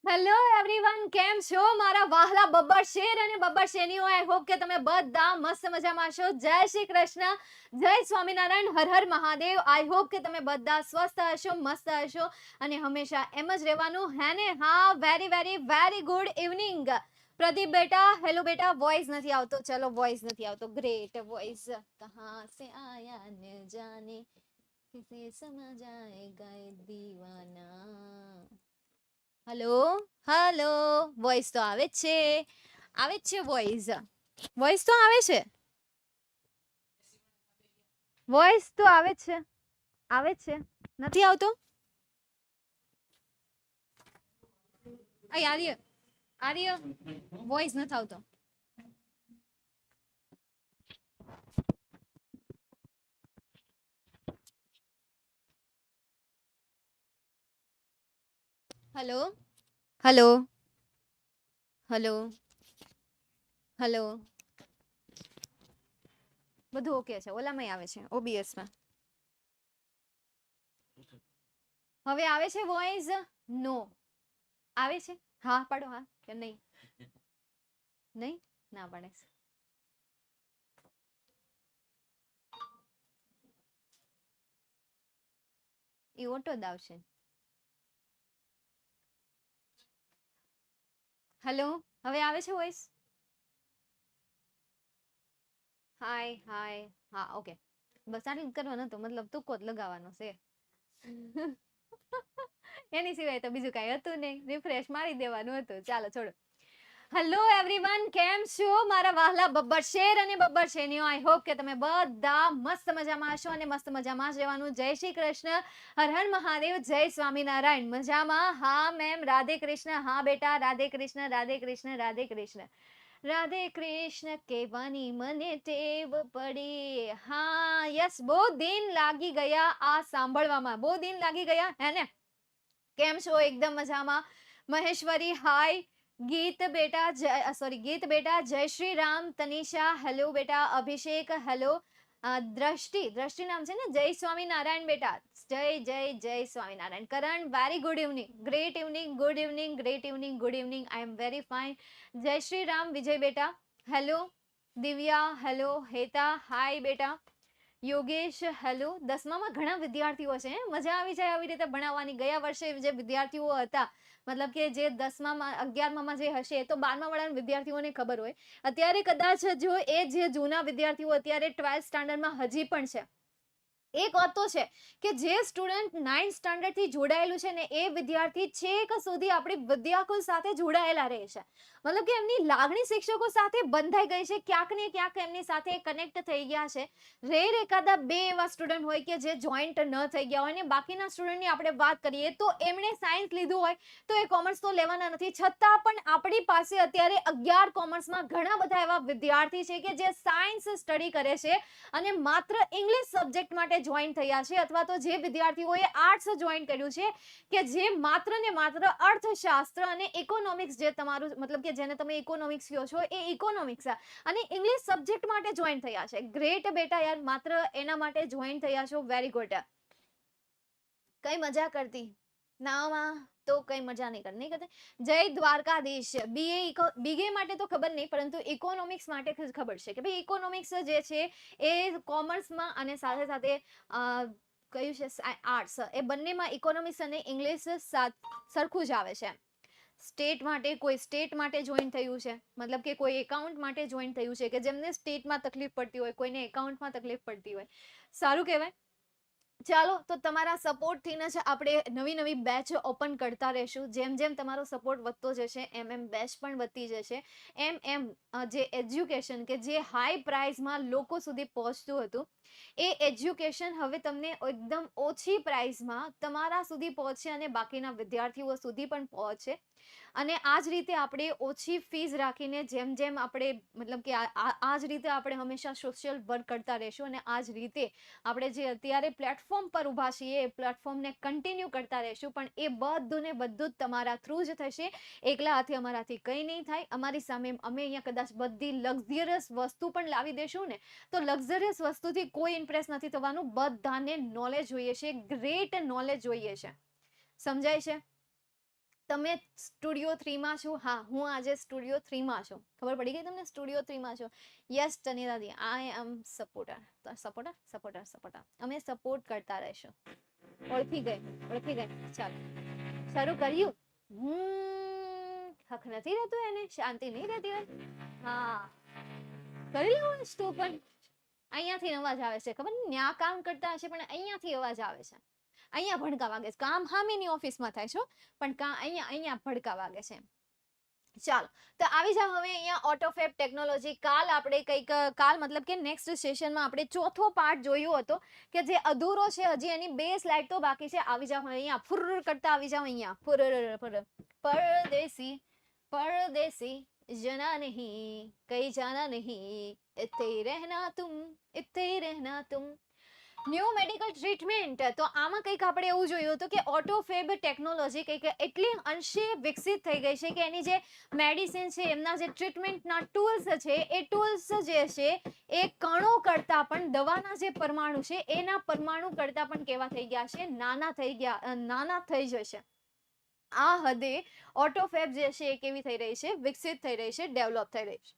Hello everyone, કેમ છો મારા વહાલા બબ્બર શેર અને બબ્બર શેરીઓ? આઈ હોપ કે તમે બધા મસ્ત મજામાં છો. જય શ્રી કૃષ્ણ, જય સ્વામિનારાયણ, હર હર મહાદેવ. આઈ હોપ કે તમે બધા સ્વસ્થ હશો, મસ્ત હશો અને હંમેશા એમ જ રહેવાનું હે ને. હા, very very very good evening Pradeep બેટા. હેલો બેટા, વોઇસ નથી આવતો. ચલો, વોઇસ નથી આવતો. ગ્રેટ વોઇસ કહાં સે આયા ન જાને, કિસે સમજ આએગા એ દીવાના. હલો હલો, વોઇસ તો આવે જ છે વોઇસ તો આવે છે, વોઇસ તો આવે છે નથી આવતો. આર્ય આર્ય, વોઇસ નથી આવતો. હલો હલો હલો હલો, બધું ઓકે છે? ઓલામાં આવે છે, OBS માં. હવે આવે છે વોઇસ? નો આવે છે? હા પાડો, હા કે નહીં? નહીં, ના પાડે. એ ઓટો જ આવશે. હેલો, હવે આવે છે વોઇસ? હાય હાય, હા ઓકે. બસ આટલું જ કરવાનું હતું, મતલબ તુક્કો જ લગાવવાનો છે. એની સિવાય તો બીજું કઈ હતું નહીં, રિફ્રેશ મારી દેવાનું હતું. ચાલો છોડો. હેલો એવરીવન, કેમ છો મારા વહાલા બબ્બર શેર અને બબ્બર શેરીઓ? આઈ હોપ કે તમે બધા મસ્ત મજામાં હશો અને મસ્ત મજામાં જ રહેવાનું. જય શ્રી કૃષ્ણ, હર હર મહાદેવ, જય સ્વામિનારાયણ. મજામાં? હા મેમ, રાધે કૃષ્ણ. હા બેટા, રાધે કૃષ્ણ, રાધે કૃષ્ણ, રાધે કૃષ્ણ, રાધે કૃષ્ણ કહેવાની મને ટેવ પડી. હા યસ, બહુ દિન લાગી ગયા આ સાંભળવામાં, બહુ દિન લાગી ગયા હે ને. કેમ છો? એકદમ મજામાં. મહેશ્વરી હાય. ગીત બેટા ગીત બેટા, જય શ્રી રામ. તનિષા હેલો બેટા. અભિષેક હેલો. દ્રષ્ટિ નામ છે ને. જય સ્વામિનારાયણ બેટા. જય જય જય Swaminarayan. Karan very good evening, great evening, good evening, great evening, good evening. I am very fine. જય શ્રી રામ વિજય બેટા. Hello. Divya hello. Heta hi બેટા. યોગેશ હેલો. 10માં ઘણા વિદ્યાર્થીઓ છે, મજા આવી જાય આવી રીતે ભણાવવાની. ગયા વર્ષે જે વિદ્યાર્થીઓ હતા, મતલબ કે જે 10માં 11માં જે હશે, તો 12મા વાળા વિદ્યાર્થીઓને ખબર હોય. અત્યારે કદાચ જો એ જે જૂના વિદ્યાર્થીઓ અત્યારે 12th સ્ટાન્ડર્ડમાં હજી પણ છે. એક વાત તો છે કે જે સ્ટુડન્ટ 9th સ્ટાન્ડર્ડ થી જોડાયેલું છે ને, એ વિદ્યાર્થી છેક સુધી આપણી વિદ્યાકુલ સાથે જોડાયેલા રહે છે. મતલબ કે એમની લાગણી શિક્ષકો સાથે બંધાઈ ગઈ છે, ક્યાંક ને ક્યાંક એમની સાથે કનેક્ટ થઈ ગયા છે. રેર એકાદા બે એવા સ્ટુડન્ટ હોય કે જે જોઈન્ટ ન થઈ ગયા હોય ને. બાકીના સ્ટુડન્ટની આપણે વાત કરીએ તો એમણે સાયન્સ લીધું હોય તો એ કોમર્સ તો લેવાના નથી. છતાં પણ આપણી પાસે અત્યારે 11 કોમર્સમાં ઘણા બધા એવા વિદ્યાર્થી છે કે જે સાયન્સ સ્ટડી કરે છે અને માત્ર ઇંગ્લિશ સબ્જેક્ટ માટે જોઈન થયા છે. અથવા તો જે વિદ્યાર્થીઓએ આર્ટ્સ જોઈન કર્યું છે, કે જે માત્ર ને માત્ર અર્થશાસ્ત્ર અને ઇકોનોમિક્સ, જે તમારું મતલબ કે જેને તમે ઇકોનોમિક્સ કહો છો, એ ઇકોનોમિક્સ અને ઇંગ્લિશ સબ્જેક્ટ માટે જોઈન થયા છે. ગ્રેટ બેટા યાર, માત્ર એના માટે જોઈન થયા છો. Very good. કઈ મજા કરતી નામાં તો કઈ મજા નહીં કરતી. જય દ્વારકાધીશ. બીએ માટે તો ખબર નહીં, પરંતુ ઇકોનોમિક્સ માટે ખબર છે કે ભાઈ ઇકોનોમિક્સ જે છે એ કોમર્સમાં અને સાથે સાથે કયું છે આર્ટ્સ, એ બંનેમાં ઇકોનોમિક્સ અને ઇંગ્લિશ સરખું જ આવે છે. સ્ટેટ માટે કોઈ સ્ટેટ માટે જોઈન થયું છે, મતલબ કે કોઈ એકાઉન્ટ માટે જોઈન થયું છે, કે જેમને સ્ટેટમાં તકલીફ પડતી હોય, કોઈને એકાઉન્ટમાં તકલીફ પડતી હોય. સારું કહેવાય. ચાલો, તો તમારા સપોર્ટથી જ આપણે નવી નવી બેચ ઓપન કરતા રહેશું. જેમ જેમ તમારો સપોર્ટ વધતો જશે એમ એમ બેચ પણ વધતી જશે. એમ એમ જે એજ્યુકેશન કે જે હાઈ પ્રાઇસમાં લોકો સુધી પહોંચતું હતું, એ એજ્યુકેશન હવે તમને એકદમ ઓછી પ્રાઇસમાં તમારા સુધી પહોંચે અને બાકીના વિદ્યાર્થીઓ સુધી પણ પહોંચે. અને આ જ રીતે આપણે ઓછી ફીસ રાખીને જેમ જેમ આપણે મતલબ કે આ જ રીતે આપણે હંમેશા સોશિયલ વર્ક કરતા રહીશું. અને આ જ રીતે આપણે જે અત્યારે પ્લેટફોર્મ પર ઊભા છીએ એ પ્લેટફોર્મને કન્ટિન્યુ કરતા રહીશું. પણ એ બધું ને બધું જ તમારા થ્રુ જ થશે. એકલા હાથે અમારાથી કંઈ નહીં થાય. અમારી સામે અમે અહીંયા કદાચ બધી લક્ઝરિયસ વસ્તુ પણ લાવી દેશું ને, તો લક્ઝરિયસ વસ્તુથી કોઈ ઇમ્પ્રેસ નથી થવાનું. બધાને નોલેજ જોઈએ છે, ગ્રેટ નોલેજ જોઈએ છે. સમજાય છે? તમે સ્ટુડિયો 3 માં છો? હા, હું આજે સ્ટુડિયો 3 માં છું. ખબર પડી ગઈ તમને? સ્ટુડિયો 3 માં છો. યસ તનિતાજી, આઈ એમ સપોર્ટર. સપોર્ટર અમે સપોર્ટ કરતા રહેશું. ઓળખી ગઈ. ચાલો શરૂ કર્યું. હક નથી રહેતું એને, શાંતિ નહીં રહેતી હોય. હા, કરી લેવું સ્ટોપ. પણ અહીંયાથી અવાજ આવે છે, ખબર નહીં ન્યા કામ કરતા હશે પણ અહીંયાથી અવાજ આવે છે. અહીંયા ભડકા વાગે છે. કામ હામેની ઓફિસમાં થાય છે પણ અહીંયા ભડકા વાગે છે. ચાલો તો આવી જાવ હવે અહીંયા ઓટોફેબ ટેકનોલોજી. કાલ મતલબ કે નેક્સ્ટ સેશનમાં આપણે ચોથો પાર્ટ જોયો હતો કે જે અધૂરો છે, હજી એની 2 સ્લાઇડ તો બાકી છે. આવી જાવ અહીંયા, ફુર કરતા આવી જાવ અહીંયા. ફુર. परदेसी जना नहीं, कहीं जाना नहीं, इत्ते रहना तुम. New medical treatment. તો આમાં કંઈક આપણે એવું જોયું હતું કે ઓટોફેબ ટેકનોલોજી કંઈક એટલી અંશે વિકસિત થઈ ગઈ છે કે એની જે મેડિસિન છે, એમના જે ટ્રીટમેન્ટના ટૂલ્સ છે, એ ટૂલ્સ જે છે એ કણો કરતા પણ, દવાના જે પરમાણુ છે એના પરમાણુ કરતા પણ કેવા થઈ ગયા છે? નાના થઈ જશે. આ હદે ઓટોફેબ જે છે એ કેવી થઈ રહી છે? વિકસિત થઈ રહી છે, ડેવલપ થઈ રહી છે.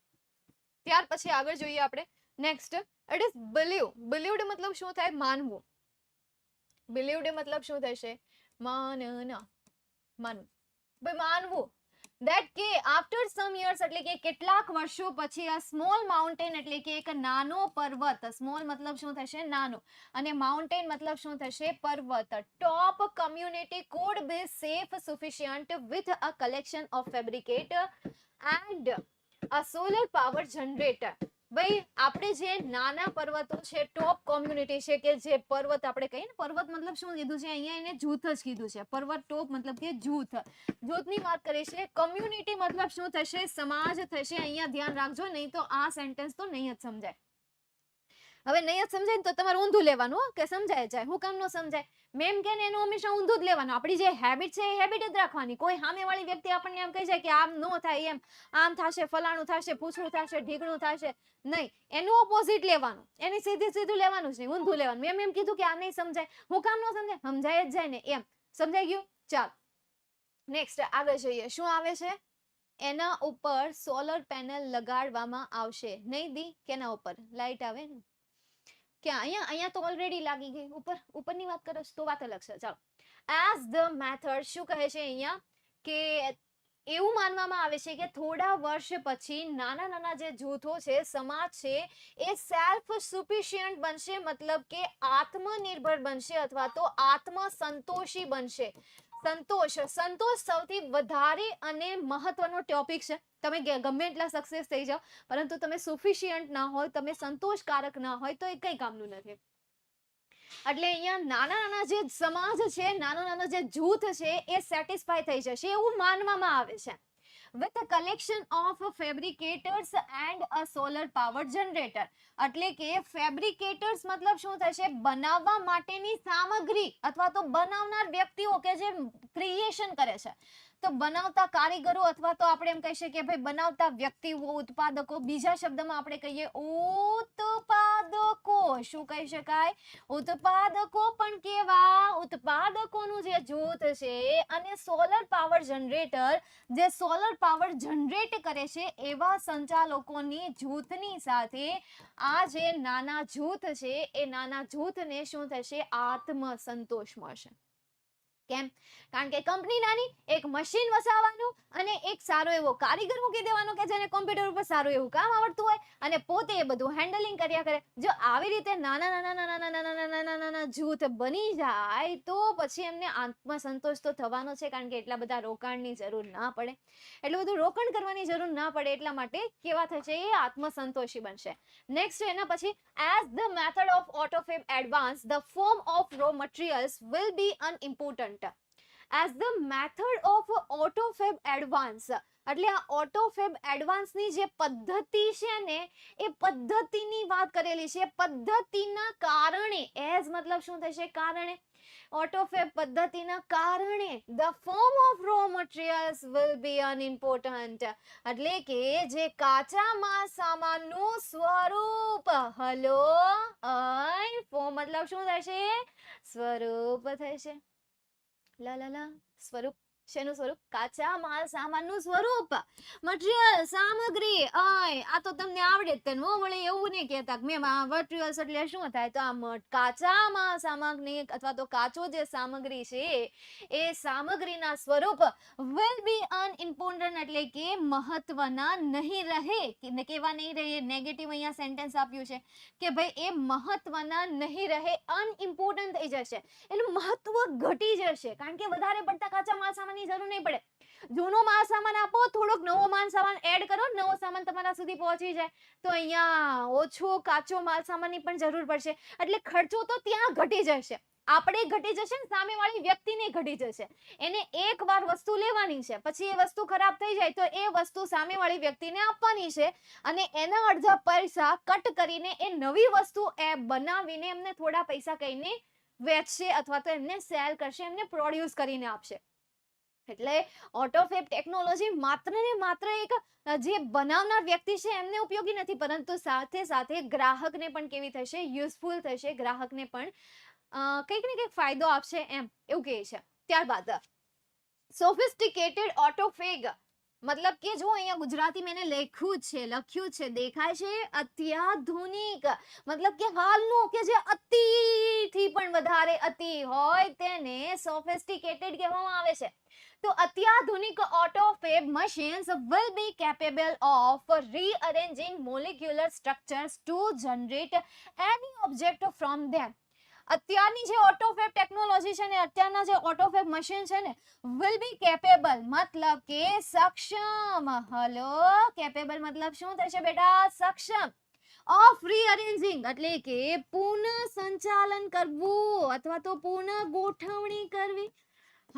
ત્યાર પછી આગળ જોઈએ આપણે નેક્સ્ટ. ઇટ ઇઝ બિલીવ્ડ મતલબ શું થાય? માનવું. બિલીવ્ડ મતલબ શું થશે? માનવું. that કે આફ્ટર સમ યર્સ એટલે કે કેટલાક વર્ષો પછી આ સ્મોલ માઉન્ટેન એટલે કે એક નાનો પર્વત. સ્મોલ મતલબ શું થશે? નાનો. અને માઉન્ટેન મતલબ શું થશે? પર્વત. ટોપ community could be safe sufficient with a collection of fabricate and a solar power generator. ભાઈ આપણે જે નાના પર્વતો છે, ટોપ કોમ્યુનિટી છે, કે જે પર્વત આપણે કહીએ ને, પર્વત મતલબ શું કીધું છે અહીંયા? એને જૂથ જ કીધું છે. પર્વત ટોપ મતલબ કે જૂથની વાત કરી છે. કમ્યુનિટી મતલબ શું થશે? સમાજ થશે. અહીંયા ધ્યાન રાખજો, નહીં તો આ સેન્ટેન્સ તો નહીં જ સમજાય. હવે નહીં જ સમજાય ને તો તમારે ઊંધું લેવાનું કે સમજાય જાય. હું કામ ન સમજાય? મેમ કે ને એનું હંમેશા ઊંધું જ લેવાનું. આપણી જે હેબિટ છે એ હેબિટ જ રાખવાની. કોઈ સામેવાળી વ્યક્તિ આપણને એમ કહી જાય કે આમ ન થાય, એમ આમ થશે, ફલાણું થશે, પૂછડું થશે, ઢીકણું થશે, નહીં, એનું ઓપોઝિટ લેવાનું. એની સીધું લેવાનું જ નહીં, ઊંધું લેવાનું. મેમ એમ કીધું કે આ નહીં સમજાય. હું કામ ન સમજાય? સમજાય જ જાય ને એમ. સમજાઈ ગયું? ચાલો નેક્સ્ટ આગળ જોઈએ. શું આવે છે? એના ઉપર સોલર પેનલ લગાડવામાં આવશે. નહીં દી? કેના ઉપર? લાઈટ આવે ને ક્યાં? અહીંયા તો ઓલરેડી લાગી ગઈ. ઉપરની વાત કરો તો વાત અલગ છે. ચાલો. એઝ ધ મેથડ શું કહે છે અહીંયા? કે એવું માનવામાં આવે છે કે થોડા વર્ષ પછી નાના જે જૂથો છે, સમાજ છે, એ સેલ્ફ સફિશિયન્ટ બનશે. મતલબ કે આત્મનિર્ભર બનશે અથવા તો આત્મસંતોષી બનશે. સંતોષ સૌથી વધારે અને મહત્વનો ટોપિક છે. તમે ગમે એટલા સક્સેસ થઈ જાઓ, પરંતુ તમે સફિશિયન્ટ ના હોય, તમે સંતોષકારક ના હોય તો એ કઈ કામનું નથી. એટલે અહીંયા નાના જે સમાજ છે, નાનો જે જૂથ છે, એ સેટિસ્ફાય થઈ જશે એવું માનવામાં આવે છે. with a collection of fabricators and a solar power generator. એટલે કે ફેબ્રિકેટર્સ મતલબ શું થશે? બનાવવા માટેની સામગ્રી અથવા તો બનાવનાર વ્યક્તિઓ કે જે ક્રિએશન કરે છે. તો બનાવતા કારીગરો અથવા તો આપણે એમ કહી શકીએ ભાઈ બનાવતા વ્યક્તિઓ, ઉત્પાદકો. બીજા શબ્દમાં આપણે કહીએ ઉત્પાદકો. શું કહી શકાય? ઉત્પાદકો. પણ કેવા? ઉત્પાદકોનું જે જૂથ છે અને સોલર પાવર જનરેટર જે સોલર પાવર જનરેટ કરે છે એવા સંચાલકોની જૂથની સાથે આ જે નાના જૂથ છે એ નાના જૂથને શું થશે? આત્મસંતોષ મળશે. કેમ? કારણ કે કંપની નાની, એક મશીન વસાવવાનું અને એક સારો એવો કારીગર મૂકી દેવાનો કે જેને કોમ્પ્યુટર ઉપર સારું એવું કામ આવડતું હોય અને પોતે એ બધું હેન્ડલિંગ કર્યા કરે. જો આવી રીતે નાના જૂથ બની જાય તો પછી એમને આત્મસંતોષ તો થવાનો છે, કારણ કે એટલા બધા રોકાણની જરૂર ના પડે, એટલું બધું રોકાણ કરવાની જરૂર ના પડે. એટલા માટે કેવા થશે? એ આત્મસંતોષી બનશે. નેક્સ્ટ એના પછી, as the method of autofab advance, the form of raw materials will be unimportant. as the method of autofab advance એટલે આ autofab advance ની જે પદ્ધતિ છે ને એ પદ્ધતિની વાત કરેલી છે. પદ્ધતિના કારણે, as મતલબ શું થશે? કારણે. autofab પદ્ધતિના કારણે the form of raw materials will be unimportant. એટલે કે જે કાચા માલ સામાનનું સ્વરૂપ, હલો, ફોર્મ મતલબ શું થશે? સ્વરૂપ થશે. સ્વરૂપ. શેનું સ્વરૂપ? કાચા માલ સામાનનું સ્વરૂપ, મટીરિયલ, સામગ્રી. આ તો તમને આવડે જ તેનું વળે એવું નહીં કહેતા કે મેમ આ મટીરિયલ્સ એટલે શું થાય? તો આ કાચા માલ સામગ્રી અથવા તો કાચો જે સામગ્રી છે એ સામગ્રીના સ્વરૂપ will be unimportant એટલે કે મહત્વના નહીં રહે. કેવા નહીં રહે? નેગેટિવ અહીંયા સેન્ટેન્સ આપ્યું છે કે ભાઈ એ મહત્વના નહીં રહે, અનઇમ્પોર્ટન્ટ થઈ જશે, એનું મહત્વ ઘટી જશે. કારણ કે વધારે પડતા કાચા માલ સામાનની જરૂર નહીં પડે. જૂનો માલ સામાન આપો, થોડોક નવો માલ સામાન એડ કરો, નવો સામાન તમારા સુધી પહોંચી જાય. તો અહીંયા ઓછો કાચો માલ સામાનની પણ જરૂર પડશે, એટલે ખર્ચો તો ત્યાં ઘટી જશે. આપણે ઘટી જશે ને સામેવાળી વ્યક્તિને ઘટી જશે. એને એકવાર વસ્તુ લેવાની છે, પછી એ વસ્તુ ખરાબ થઈ જાય તો એ વસ્તુ સામેવાળી વ્યક્તિને આપવાની છે અને એના અડધા પૈસા કટ કરીને એ નવી વસ્તુ બનાવીને એમને થોડા પૈસા કહીને વેચશે અથવા તો એમને સેલ કરશે, એમને પ્રોડ્યુસ કરીને આપશે. એટલે ઓટોફેબ ટેકનોલોજી માત્ર ને માત્ર એક જે બનાવનાર વ્યક્તિ છે એમને ઉપયોગી નથી, પરંતુ સાથે સાથે ગ્રાહકને પણ કેવી થશે? યુઝફુલ થશે, ગ્રાહકને પણ કંઈક ને કંઈક ફાયદો આપશે એમ એવું કહે છે. ત્યારબાદ સોફિસ્ટિકેટેડ ઓટોફેગ મતલબ કે જો અહીંયા ગુજરાતી મેં લખ્યું છે દેખાય છે અત્યાધુનિક, મતલબ કે હાલનું કે જે અતિથી પણ વધારે અતિ હોય તેને સોફિસ્ટિકેટેડ કહેવામાં આવે છે. તો અત્યાધુનિક ઓટોફેબ machines will be capable of rearranging molecular structures to generate any object from them. અત્યારની જે ઓટોફેબ ટેકનોલોજી છે ને, અત્યારના જે ઓટોફેબ મશીન છે ને, will be capable મતલબ કે સક્ષમ. હલો, કેપેબલ મતલબ શું થશે બેટા? સક્ષમ. ઓફ રીઅરેન્જિંગ એટલે કે પુનઃ સંચાલન કરવું અથવા તો પુનઃ ગોઠવણી કરવી.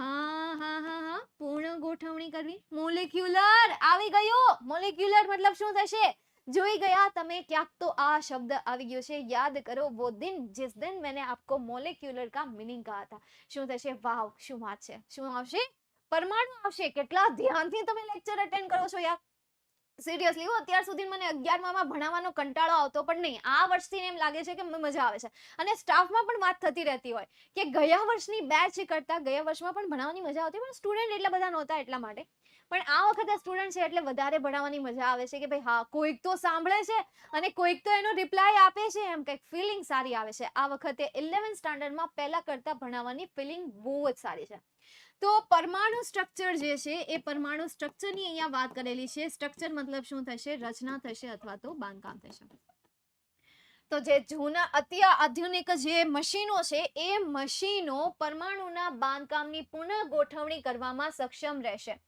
હા, પૂર્ણ ગોઠવણી કરવી. મોલેક્યુલર આવી ગયું. મોલેક્યુલર મતલબ શું થશે? જોઈ ગયા તમે ક્યાંક તો આ શબ્દ આવી ગયો છે. યાદ કરો વો દિન जिस दिन मैंने आपको मोलिक्युलर का मीनिंग कहा था. શું થશે? વાવ, શું વાત છે. શું આવશે? પરમાણુ આવશે. કેટલા ધ્યાનથી તમે લેક્ચર અટેન્ડ કરો છો યાર. સિરિયસલી અત્યાર સુધી મને 11માં ભણાવવાનો કંટાળો આવતો પણ નહીં. આ વર્ષથી એમ લાગે છે કે મજા આવે છે અને સ્ટાફમાં પણ વાત થતી રહેતી હોય કે ગયા વર્ષની બેચ કરતા ગયા વર્ષમાં પણ ભણાવવાની મજા આવતી, પણ સ્ટુડન્ટ એટલા બધા નહોતા એટલા માટે. પણ આ વખતે સ્ટુડન્ટ છે એટલે વધારે ભણાવવાની મજા આવે છે કે ભાઈ હા, કોઈક તો સાંભળે છે અને કોઈક તો એનો રિપ્લાય આપે છે, એમ કંઈક ફિલિંગ સારી આવે છે. આ વખતે 11th સ્ટાન્ડર્ડમાં પહેલા કરતા ભણાવવાની ફિલિંગ બહુ જ સારી છે. તો પરમાણુ સ્ટ્રક્ચર જે છે એ પરમાણુ સ્ટ્રક્ચરની અહીંયા વાત કરેલી છે. સ્ટ્રક્ચર મતલબ શું થશે? રચના થશે અથવા તો બાંધકામ થશે. તો જે જૂના અત્યાધુનિક જે મશીનો છે એ મશીનો પરમાણુના બાંધકામની પુનઃ ગોઠવણી કરવામાં સક્ષમ રહેશે.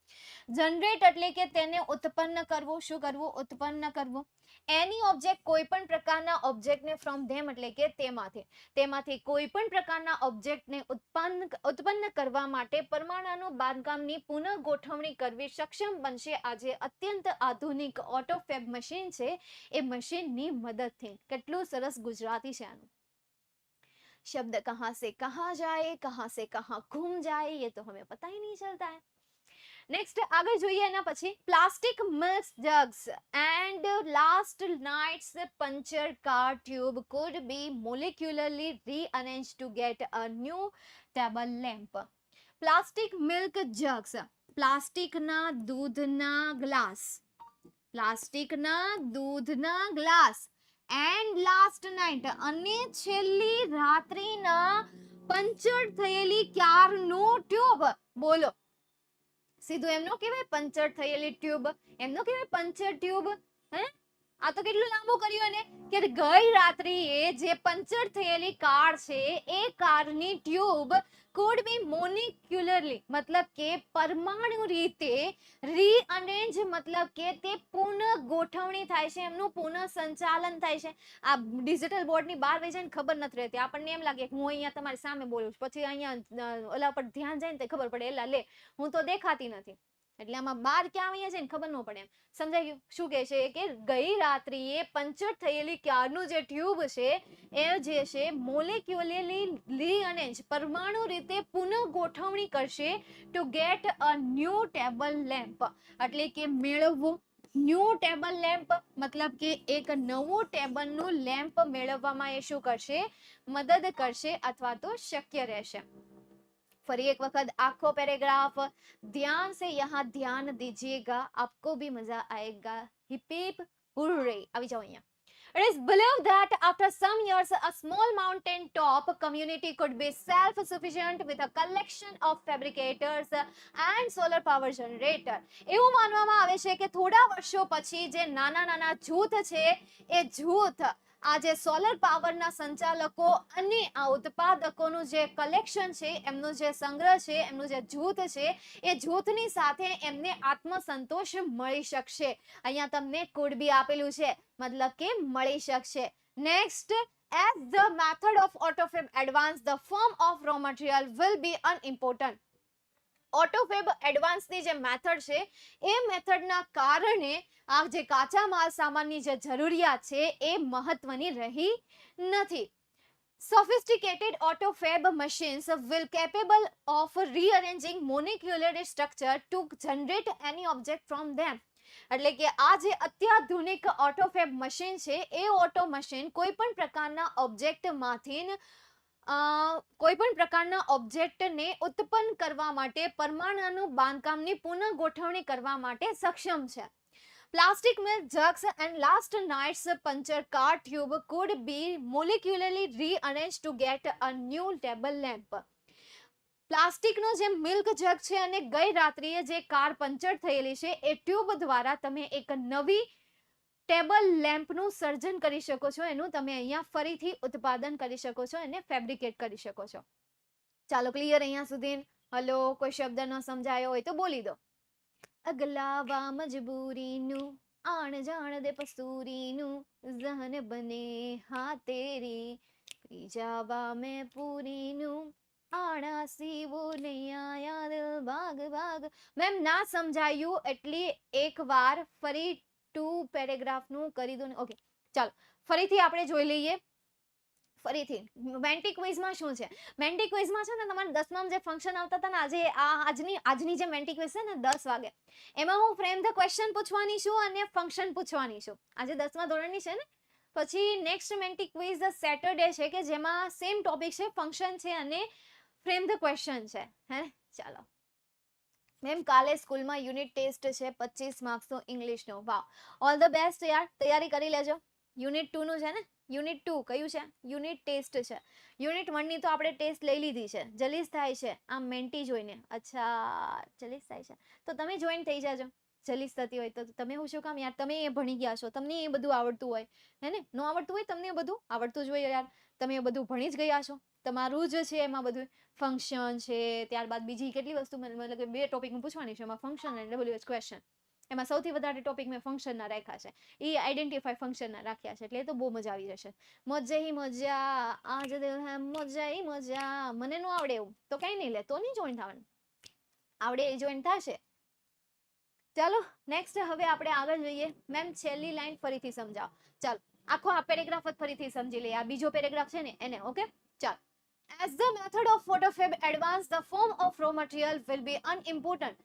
જનરેટ એટલે કે તેને ઉત્પન્ન કરવું. શું કરવું? ઉત્પન્ન કરવું. એની ઓબ્જેક્ટ કોઈ પણ પ્રકારના ઓબ્જેક્ટને ફ્રોમ ધેમ એટલે કે તેમાંથી કોઈ પણ પ્રકારના ઓબ્જેક્ટને ઉત્પન્ન કરવા માટે પરમાણુનું બાંધકામની પુનઃ ગોઠવણી કરવી સક્ષમ બનશે આજે અત્યંત આધુનિક ઓટોફેબ મશીન છે એ મશીનની મદદથી. કેટલું સરસ ગુજરાતી છે આનું. शब्द कहां से कहां जाए, कहां से कहां घूम जाए, ये तो हमें पता ही नहीं चलता है. નેક્સ્ટ આગળ જોઈએ એના પછી plastic milk jugs and last night's puncture car tube could be molecularly rearranged to get a new table lamp. Plastic milk jugs, પ્લાસ્ટિકના દૂધના ગ્લાસ, પ્લાસ્ટિકના દૂધના ગ્લાસ એન્ડ લાસ્ટ નાઇટ અને છેલ્લી રાત્રિના પંચર થયેલી કારનું ટ્યુબ. બોલો, સીધું એમનો કહેવાય પંચર થયેલી ટ્યુબ, એમનો કહેવાય પંચર ટ્યુબ. હે, આ તો કેટલું લાંબુ કર્યું ને કે ગઈ રાત્રિએ જે પંચર થયેલી કાર છે એ કારની ટ્યુબ could be molecularly મતલબ કે પરમાણુ રીતે રીઅરેન્જ મતલબ કે તે પુનઃ ગોઠવણી થાય છે, એમનું પુનઃ સંચાલન થાય છે. આ ડિજિટલ બોર્ડની બહાર વહી જાય ને ખબર નથી રહેતી. આપણને એમ લાગે કે હું અહીંયા તમારી સામે બોલું છું, પછી અહીંયા ઓલા પર ધ્યાન જાય ને તો ખબર પડે એલા લે હું તો દેખાતી નથી. એટલે આમાં બાર ક્યાં આવ્યા છે ને ખબર ન પડે. એમ સમજાઈ ગયું? શું કહે છે કે ગઈ રાત્રિએ પંચર થયેલી કારનું જે ટ્યુબ છે એ જે છે મોલેક્યુલરલી રીઅરેન્જ પરમાણુ રીતે પુનઃ ગોઠવણી કરશે two get a new table lamp એટલે કે મેળવવું. ન્યૂ ટેબલ લેમ્પ મતલબ કે એક નવું ટેબલનું લેમ્પ મેળવવામાં એ શું કરશે? મદદ કરશે અથવા તો શક્ય રહેશે. फरी एक वक्त आखो पैराग्राफ, ध्यान से यहाँ ध्यान दीजिएगा, आपको भी मजा आएगा, हिप हिप हुर्रे। આવી જાઓ અહીંયા. It is believed that after some years, a small mountain top community could be self-sufficient with a collection of fabricators and solar power generator. એવું માનવામાં આવે છે કે થોડા વર્ષો પછી જે નાના નાના જૂથ છે એ જૂથ આ જે સોલર પાવરના સંચાલકો અને આ ઉત્પાદકોનું જે કલેક્શન છે, એમનું જે સંગ્રહ છે, એમનું જે જૂથ છે, એ જૂથની સાથે એમને આત્મસંતોષ મળી શકશે. અહીંયા તમને could be આપેલું છે, મતલબ કે મળી શકશે. Next, as the method of AutoFab advance, the form of raw material will be unimportant. ઓટોફેબ એડવાન્સની જે મેથડ છે એ મેથડના કારણે આ જે કાચા માલ સામાનની જે જરૂરિયાત છે એ મહત્વની રહી નથી. Sophisticated AutoFab machines will capable of rearranging molecular structure to generate any object from them. એટલે કે આ જે અત્યાધુનિક ઓટોફેબ મશીન છે એ ઓટો મશીન કોઈ પણ પ્રકારના ઓબ્જેક્ટમાંથી કોઈ પણ પ્રકારના ઓબ્જેક્ટને ઉત્પન્ન કરવા માટે પરમાણુનું બાંધકામની પુનઃ ગોઠવણી કરવા માટે સક્ષમ છે. Plastic milk jugs and last night's puncture car tube could be molecularly rearranged to get a new table lamp. પ્લાસ્ટિકનો જે મિલ્ક જગ છે અને ગઈ રાત્રિએ જે કાર પંચર થયેલી છે એ ટ્યુબ દ્વારા તમે એક નવી ટેબલ લેમ્પનું સર્જન કરી શકો છો. એનું તમે અહીંયા ફરીથી ઉત્પાદન કરી શકો છો, એને ફેબ્રિકેટ કરી શકો છો. ચાલો ક્લિયર અહીંયા સુધી? હલો, કોઈ શબ્દ ન સમજાયો હોય તો બોલી દો. અગલાવા મજબૂરીનું આણ જાણ દે પસ્તુરીનું જહન બને હા તેરી જાવા મેં પૂરીનું આણા સીવો નહીં આયા દિલ ભાગ ભાગ. મેમ ના સમજાયું એટલી એકવાર ફરી ટુ પેરેગ્રાફનું કરી દો ને. ઓકે ચાલો ફરીથી આપણે જોઈ લઈએ. ફરીથી મેન્ટી ક્વિઝમાં શું છે? મેન્ટી ક્વિઝમાં છે ને તમારે 10માં જે ફંક્શન આવતા હતા ને, આજની જે મેન્ટી ક્વિઝ છે ને 10 વાગે, એમાં હું ફ્રેમ ધ ક્વેશ્ચન પૂછવાની છું અને ફંક્શન પૂછવાની છું. આજે 10મા ધોરણની છે ને. પછી નેક્સ્ટ મેન્ટી ક્વિઝ સેટરડે છે કે જેમાં સેમ ટોપિક છે, ફંક્શન છે અને ફ્રેમ ધ ક્વેશ્ચન છે. હે ચાલો મેમ કાલે સ્કૂલમાં યુનિટ ટેસ્ટ છે 25 માર્ક્સનો ઇંગ્લિશનો. વાવ, ઓલ ધ બેસ્ટ યાર, તૈયારી કરી લેજો. યુનિટ 2 નું છે ને? યુનિટ 2 કયું છે? યુનિટ ટેસ્ટ છે. યુનિટ 1 ની તો આપણે ટેસ્ટ લઈ લીધી છે. જલીસ થાય છે આમ મેન્ટી જોઈને. અચ્છા જલીસ થાય છે તો તમે જોઈન થઈ જાજો. જલીસ થતી હોય તો તમે હું શું કામ યાર, તમે એ ભણી ગયા છો, તમને એ બધું આવડતું હોય, હે ને? ન આવડતું હોય તમને એ બધું આવડતું જ હોય યાર, તમે એ બધું ભણી જ ગયા છો. તમારું જ છે એમાં બધું ફંક્શન છે, ત્યારબાદ બીજી કેટલી વસ્તુ, મતલબ કે 2 ટોપિક પૂછવાની છે, એમાં ફંક્શન અને WH ક્વેશ્ચન. એમાં સૌથી વધારે ટોપિક મેં ફંક્શનના રાખ્યા છે, એ આઈડેન્ટિફાઈ ફંક્શનના રાખ્યા છે, એટલે એ તો બહુ મજા આવી જશે. મજા હી મજા આજ દિલ હે મજા હી મજા. મને ન આવડે એવું તો કઈ નહીં લે, તો નહીં જોઈન થવાનું. આવડે એ જોઈન થશે. ચાલો નેક્સ્ટ હવે આપણે આગળ જોઈએ. મેમ છેલ્લી લાઈન ફરીથી સમજાવો. ચાલો આખો આ પેરેગ્રાફ જ ફરીથી સમજી લઈએ. આ બીજો પેરેગ્રાફ છે ને એને. ઓકે ચાલો. As the method of AutoFab advance, the form of raw material will be unimportant.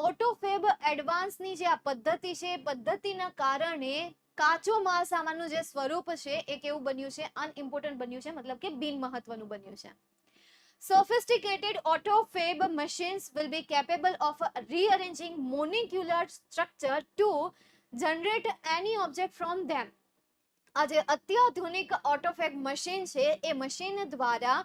AutoFab advance ની જે આ પદ્ધતિ છે, પદ્ધતિના કારણે કાચો માલ સામાનનું જે સ્વરૂપ છે એ કેવું બન્યું છે? અનઇમ્પોર્ટન્ટ બન્યું છે, મતલબ કે બિન મહત્વનું બન્યું છે. Sophisticated AutoFab machines will be capable of rearranging molecular structure to generate any object from them. આ જે અત્યાધુનિક ઓટોફેબ મશીન છે એ મશીન દ્વારા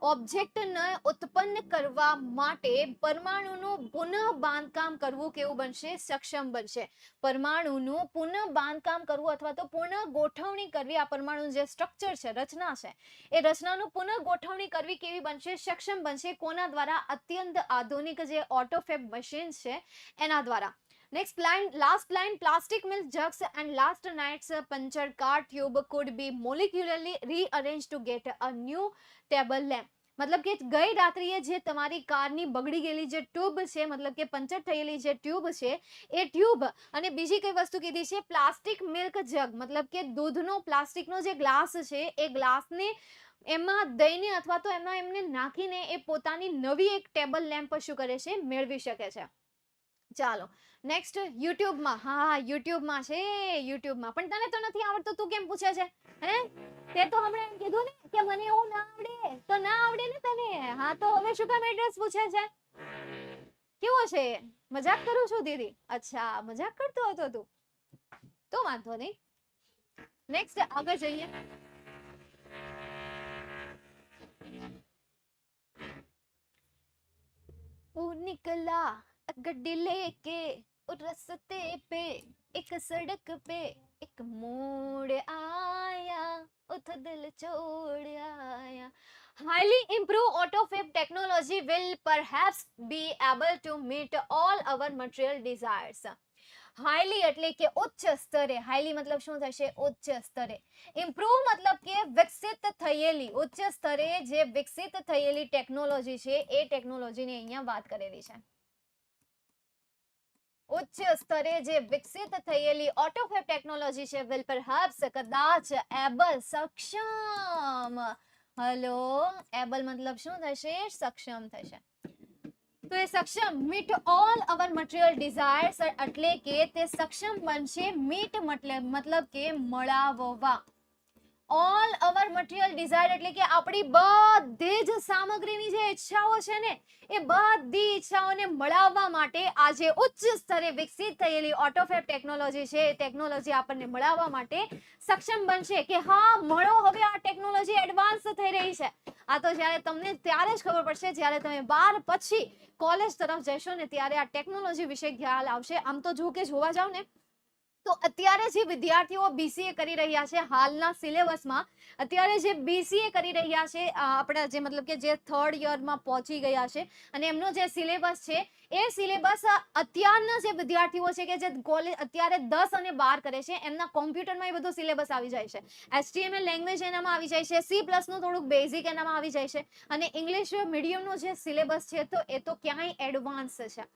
ઓબ્જેક્ટને ઉત્પન્ન કરવા માટે પરમાણુનું પુનઃ બાંધકામ કરવું કેવું બનશે? સક્ષમ બનશે. પરમાણુનું પુનઃ બાંધકામ કરવું અથવા તો પુનઃ ગોઠવણી કરવી, આ પરમાણુનું જે સ્ટ્રક્ચર છે, રચના છે, એ રચનાનું પુનઃ ગોઠવણી કરવી કેવી બનશે? સક્ષમ બનશે. કોના દ્વારા? અત્યંત આધુનિક જે ઓટોફેબ મશીન છે એના દ્વારા. Next line, last line, plastic milk jugs and last night's punctured car tube could be molecularly rearranged to get a new table lamp. મતલબ કે ગઈ રાત્રિએ જે તમારી કારની બગડી ગયેલી જે ટ્યુબ છે, મતલબ કે પંચર થયેલી જે ટ્યુબ છે, એ ટ્યુબ અને બીજી કઈ વસ્તુ કીધી છે? પ્લાસ્ટિક મિલ્ક જગ, મતલબ કે દૂધનો પ્લાસ્ટિકનો જે ગ્લાસ છે એ ગ્લાસને એમાં દઈને અથવા તો એમને નાખીને એ પોતાની નવી એક ટેબલ લેમ્પ શું કરે છે? મેળવી શકે છે. ચાલો નેક્સ્ટ યુટ્યુબમાં. હા યુટ્યુબમાં છે, યુટ્યુબમાં. પણ તને તો નથી આવડતું, તું કેમ પૂછે છે? હે તે તો હમણાં એમ કીધું ને કે મને એવું ના આવડે, તો ના આવડે ને તને. હા તો હવે શું કામ એડ્રેસ પૂછે છે? કેવો છે? મજાક કરું છું દીદી? અચ્છા મજાક કરતો હતો તું, તો વાંધો નહીં. નેક્સ્ટ આગળ જઈએ. वो निकला गड्डी लेके और रस्ते पे एक सड़क पे एक मोड़ आया उधर दिल छोड़ आया. Highly improved AutoFab technology will perhaps be able to meet all our material desires. Highly એટલે કે ઉચ્ચ સ્તરે, હાઈલી મતલબ શું થશે? ઉચ્ચ સ્તરે. ઇમ્પ્રુવ મતલબ કે વિકસિત થયેલી, ઉચ્ચ સ્તરે જે વિકસિત થયેલી ટેકનોલોજી છે એ ટેકનોલોજીની અહીંયા વાત કરેલી છે. ઉચ્ચ સ્તરે જે વિકસિત થયેલી AutoFab ટેકનોલોજી છે વિલ પરહેપ્સ કદાચ એબલ સક્ષમ. હેલો, એબલ મતલબ શું થશે? સક્ષમ થશે. તો એ સક્ષમ મીટ ઓલ અવર મટીરિયલ ડિઝાયર્સ એટલે કે તે સક્ષમ બનશે મીટ મતલબ કે મળાવવા. ઓલ અવર મટીરિયલ ડિઝાયર એટલે કે આપણી બધી જ સામગ્રીની જે ઈચ્છાઓ છે ને એ બધી ઈચ્છાઓને મળાવવા માટે આજે ઉચ્ચ સ્તરે વિકસિત થયેલી AutoFab ટેકનોલોજી છે એ ટેકનોલોજી આપણને મળાવવા માટે સક્ષમ બનશે કે હા મળો, હવે આ ટેકનોલોજી એડવાન્સ થઈ રહી છે. આ તો જ્યારે તમને ત્યારે જ ખબર પડશે જ્યારે તમે 12 પછી કોલેજ તરફ જશો ને ત્યારે આ ટેકનોલોજી વિશે ખ્યાલ આવશે. આમ તો જો કે જોવા જાવ ને તો અત્યારે જે વિદ્યાર્થીઓ BCA કરી રહ્યા છે હાલના સિલેબસમાં, અત્યારે જે BCA કરી રહ્યા છે આપણા જે મતલબ કે જે 3rd યરમાં પહોંચી ગયા છે અને એમનો જે સિલેબસ છે એ સિલેબસ અત્યારના જે વિદ્યાર્થીઓ છે કે જે કોલેજ અત્યારે 10 અને 12 કરે છે એમના કોમ્પ્યુટરમાં એ બધો સિલેબસ આવી જાય છે. HTML લેંગ્વેજ એનામાં આવી જાય છે, C+ નું થોડુંક બેઝિક એનામાં આવી જાય છે અને ઇંગ્લિશ મીડિયમનો જે સિલેબસ છે તો એ તો ક્યાંય એડવાન્સ છે.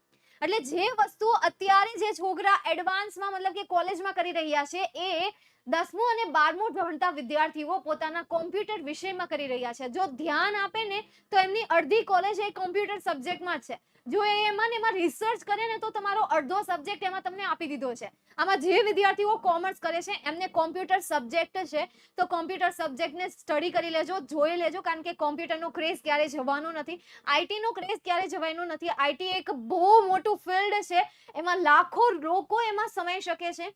એટલે જે વસ્તુ અત્યારે જે છોકરા એડવાન્સમાં મતલબ કે કોલેજમાં કરી રહ્યા છે એ 10મું અને 12મું ભણતા વિદ્યાર્થીઓ પોતાના કોમ્પ્યુટર વિષયમાં કરી રહ્યા છે. જો ધ્યાન આપે ને તો એમની અડધી કોલેજ એ કોમ્પ્યુટર સબ્જેક્ટમાં જ છે. જો એમાં રિસર્ચ કરે ને તો તમારો અડધો સબ્જેક્ટ એમાં તમને આપી દીધો છે. આમાં જે વિદ્યાર્થીઓ કોમર્સ કરે છે એમને કોમ્પ્યુટર સબ્જેક્ટ છે તો કોમ્પ્યુટર સબ્જેક્ટને સ્ટડી કરી લેજો, જોઈ લેજો, કારણ કે કોમ્પ્યુટરનો ક્રેઝ ક્યારે જવાનો નથી, આઈટીનો ક્રેઝ ક્યારે જવાનો નથી. આઈટી એક બહુ મોટું ફિલ્ડ છે, એમાં લાખો લોકો એમાં સમાઈ શકે છે.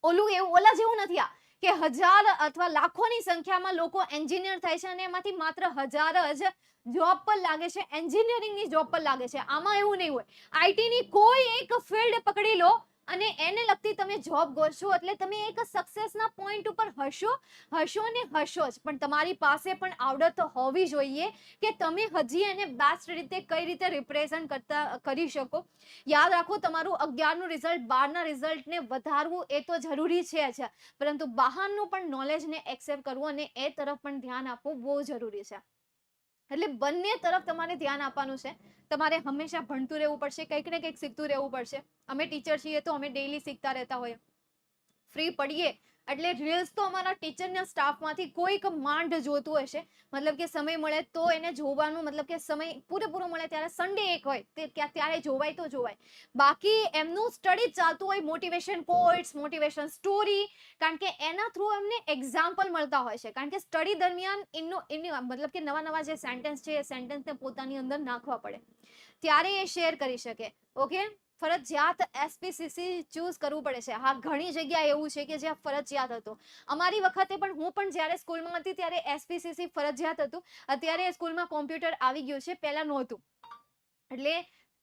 ઓલા જેવું નથી આ કે 1000 અથવા લાખોની સંખ્યામાં લોકો એન્જિનિયર થાય છે અને એમાંથી માત્ર 1000 જ જોબ પર લાગે છે, એન્જિનિયરિંગની જોબ પર લાગે છે. આમાં એવું નહીં હોય. આઈટીની કોઈ એક ફિલ્ડ પકડી લો અને એને લગતી તમે જોબ ગોતશો એટલે તમે એક સક્સેસના પોઈન્ટ ઉપર હશો ને હશો જ, પણ તમારી પાસે પણ આવડત હોવી જોઈએ કે તમે હજી એને બેસ્ટ રીતે કઈ રીતે રિપ્રેઝન્ટ કરી શકો. યાદ રાખો, તમારું 11નું રિઝલ્ટ 12ના રિઝલ્ટને વધારવું એ તો જરૂરી છે જ, પરંતુ બહારનું પણ નોલેજને એક્સેપ્ટ કરવું અને એ તરફ પણ ધ્યાન આપવું બહુ જરૂરી છે. એટલે બંને તરફ તમારે ધ્યાન આપવાનું છે. તમારે હંમેશા ભણતું રહેવું પડશે, કંઈક ને કંઈક શીખતું રહેવું પડશે. અમે ટીચર છીએ તો અમે ડેઈલી શીખતા રહેતા હોઈએ. ફ્રી પડીએ એટલે રીલ્સ તો અમારા ટીચરના સ્ટાફમાંથી કોઈક માંડ જોતું હશે, મતલબ કે સમય મળે તો એને જોવાનું, મતલબ કે સમય પૂરેપૂરો મળે ત્યારે સન્ડે એક હોય ત્યારે જોવાય તો જોવાય. બાકી એમનું સ્ટડી ચાલતું હોય, મોટિવેશન કોટ્સ, મોટિવેશન સ્ટોરી, કારણ કે એના થ્રુ એમને એક્ઝામ્પલ મળતા હોય છે. કારણ કે સ્ટડી દરમિયાન એની મતલબ કે નવા જે સેન્ટેન્સ છે એ સેન્ટેન્સને પોતાની અંદર નાખવા પડે ત્યારે એ શેર કરી શકે. ઓકે, ફરજિયાત SPCC ચૂઝ કરવું પડે છે. હા, ઘણી જગ્યાએ એવું છે કે જ્યાં ફરજિયાત હતું. અમારી વખતે પણ, હું પણ જ્યારે સ્કૂલમાં હતી ત્યારે SPCC ફરજિયાત હતું. અત્યારે સ્કૂલમાં કોમ્પ્યુટર આવી ગયું છે, પહેલા નહોતું, એટલે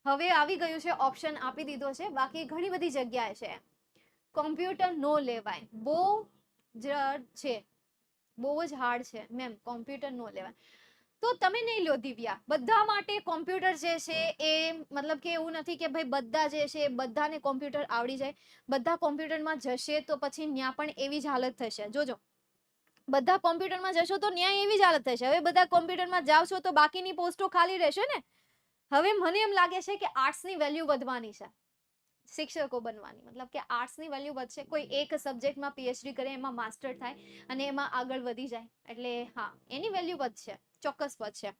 હવે આવી ગયું છે, ઓપ્શન આપી દીધો છે. બાકી ઘણી બધી જગ્યાએ છે કોમ્પ્યુટર નો લેવાય, બહુ જ છે, બહુ જ હાર્ડ છે મેમ, કોમ્પ્યુટર નો લેવાય. તો તમે નહીં લો દિવ્યા, બધા માટે કોમ્પ્યુટર જે છે એ મતલબ કે એવું નથી કે ભાઈ બધા જે છે બધાને કોમ્પ્યુટર આવડી જાય. બધા કોમ્પ્યુટરમાં જશે તો પછી ત્યાં પણ એવી જ હાલત થશે. જોજો, બધા કોમ્પ્યુટરમાં જશો તો ન્યાય એવી જ હાલત થશે. હવે બધા કોમ્પ્યુટરમાં જાવશો તો બાકીની પોસ્ટો ખાલી રહેશે ને. હવે મને એમ લાગે છે કે આર્ટ્સની વેલ્યુ વધવાની છે, શિક્ષકો બનવાની, મતલબ કે આર્ટ્સની વેલ્યુ વધશે. કોઈ એક સબ્જેક્ટમાં PhD કરે, એમાં માસ્ટર થાય અને એમાં આગળ વધી જાય, એટલે હા, એની વેલ્યુ વધશે, ચોક્કસ વધશે,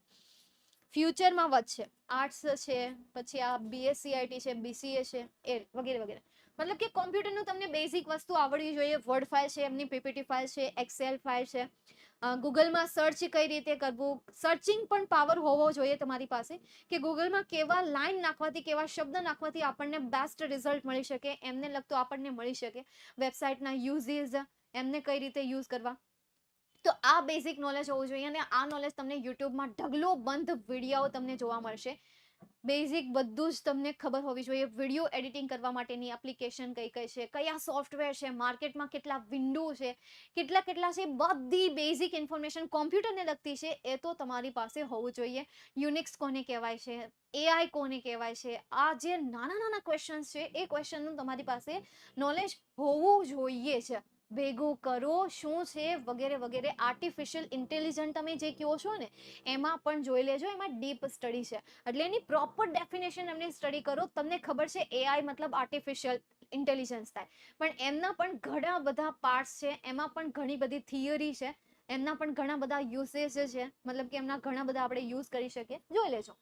ફ્યુચરમાં વધશે. આર્ટ્સ છે, પછી આ BSc IT છે, BCA છે, એ વગેરે વગેરે. મતલબ કે કોમ્પ્યુટરનું તમને બેઝિક વસ્તુ આવડવી જોઈએ. વર્ડ ફાઇલ છે, એમની પીપીટી ફાઇલ છે, એક્સેલ ફાઇલ છે, ગૂગલમાં સર્ચ કઈ રીતે કરવું, સર્ચિંગ પણ પાવર હોવો જોઈએ તમારી પાસે, કે ગૂગલમાં કેવા લાઈન નાખવાથી, કેવા શબ્દ નાખવાથી આપણને બેસ્ટ રિઝલ્ટ મળી શકે, એમને લગતું આપણને મળી શકે, વેબસાઇટના યુઝીસ એમને કઈ રીતે યુઝ કરવા. તો આ બેઝિક નોલેજ હોવું જોઈએ, અને આ નોલેજ તમને યુટ્યુબમાં ઢગલો બંધ વિડીયો તમને જોવા મળશે. બેઝિક બધું જ તમને ખબર હોવી જોઈએ. વિડીયો એડિટિંગ કરવા માટેની એપ્લિકેશન કઈ કઈ છે, કયા સોફ્ટવેર છે, માર્કેટમાં કેટલા વિન્ડો છે, કેટલા છે, બધી બેઝિક ઇન્ફોર્મેશન કોમ્પ્યુટરને લગતી છે, એ તો તમારી પાસે હોવું જોઈએ. યુનિક્સ કોને કહેવાય છે, એઆઈ કોને કહેવાય છે, આ જે નાના નાના ક્વેશ્ચન્સ છે, એ ક્વેશ્ચનનું તમારી પાસે નોલેજ હોવું જોઈએ છે. ભેગું કરો શું છે વગેરે વગેરે. આર્ટિફિશિયલ ઇન્ટેલિજન્ટ તમે જે કહો છો ને, એમાં પણ જોઈ લેજો, એમાં ડીપ સ્ટડી છે, એટલે એની પ્રોપર ડેફિનેશન એમને સ્ટડી કરો. તમને ખબર છે એઆઈ મતલબ આર્ટિફિશિયલ ઇન્ટેલિજન્સ થાય, પણ એમના પણ ઘણા બધા પાર્ટ્સ છે, એમાં પણ ઘણી બધી થિયરી છે, એમના પણ ઘણા બધા યુઝેસ છે, મતલબ કે એમના ઘણા બધા આપણે યુઝ કરી શકીએ. જોઈ લેજો.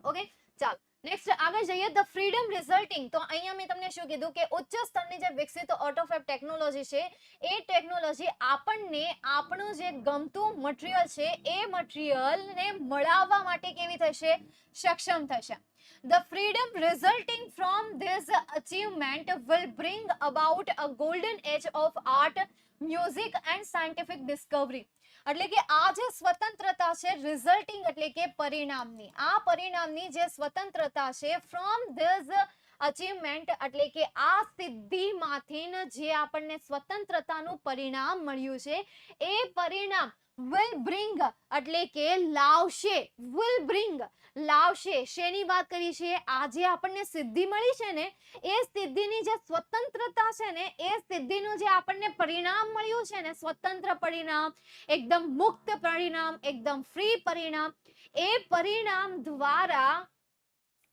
ઓકે, ચાલો નેક્સ્ટ આગળ જઈએ. The freedom resulting. તો અહીંયા મેં તમને શું કીધું કે ઉચ્ચ સ્તરની જે વિકસિત ઓટોફેબ ટેકનોલોજી છે, એ ટેકનોલોજી આપણને આપણું જે ગમતું મટીરિયલ છે, એ મટીરિયલને મળાવવા માટે કેવી થશે? સક્ષમ થશે. The freedom resulting from this achievement will bring about a golden age of art, music and scientific discovery. એટલે કે આ જે સ્વતંત્રતા છે, રિઝલ્ટિંગ એટલે કે પરિણામની, આ પરિણામની જે સ્વતંત્રતા છે, ફ્રોમ ધીસ અચીવમેન્ટ એટલે કે આ સિદ્ધિમાંથી જે આપણને સ્વતંત્રતાનું પરિણામ મળ્યું છે, એ પરિણામ will bring એટલે કે લાવશે, will bring લાવશે. શેની વાત કરી છે? આજે આપણને સિદ્ધિ મળી છે ને, એ સિદ્ધિની જે સ્વતંત્રતા છે ને, એ સિદ્ધિનું જે આપણને પરિણામ મળ્યું છે ને, સ્વતંત્ર પરિણામ, એકદમ મુક્ત પરિણામ, એકદમ ફ્રી પરિણામ, એ પરિણામ દ્વારા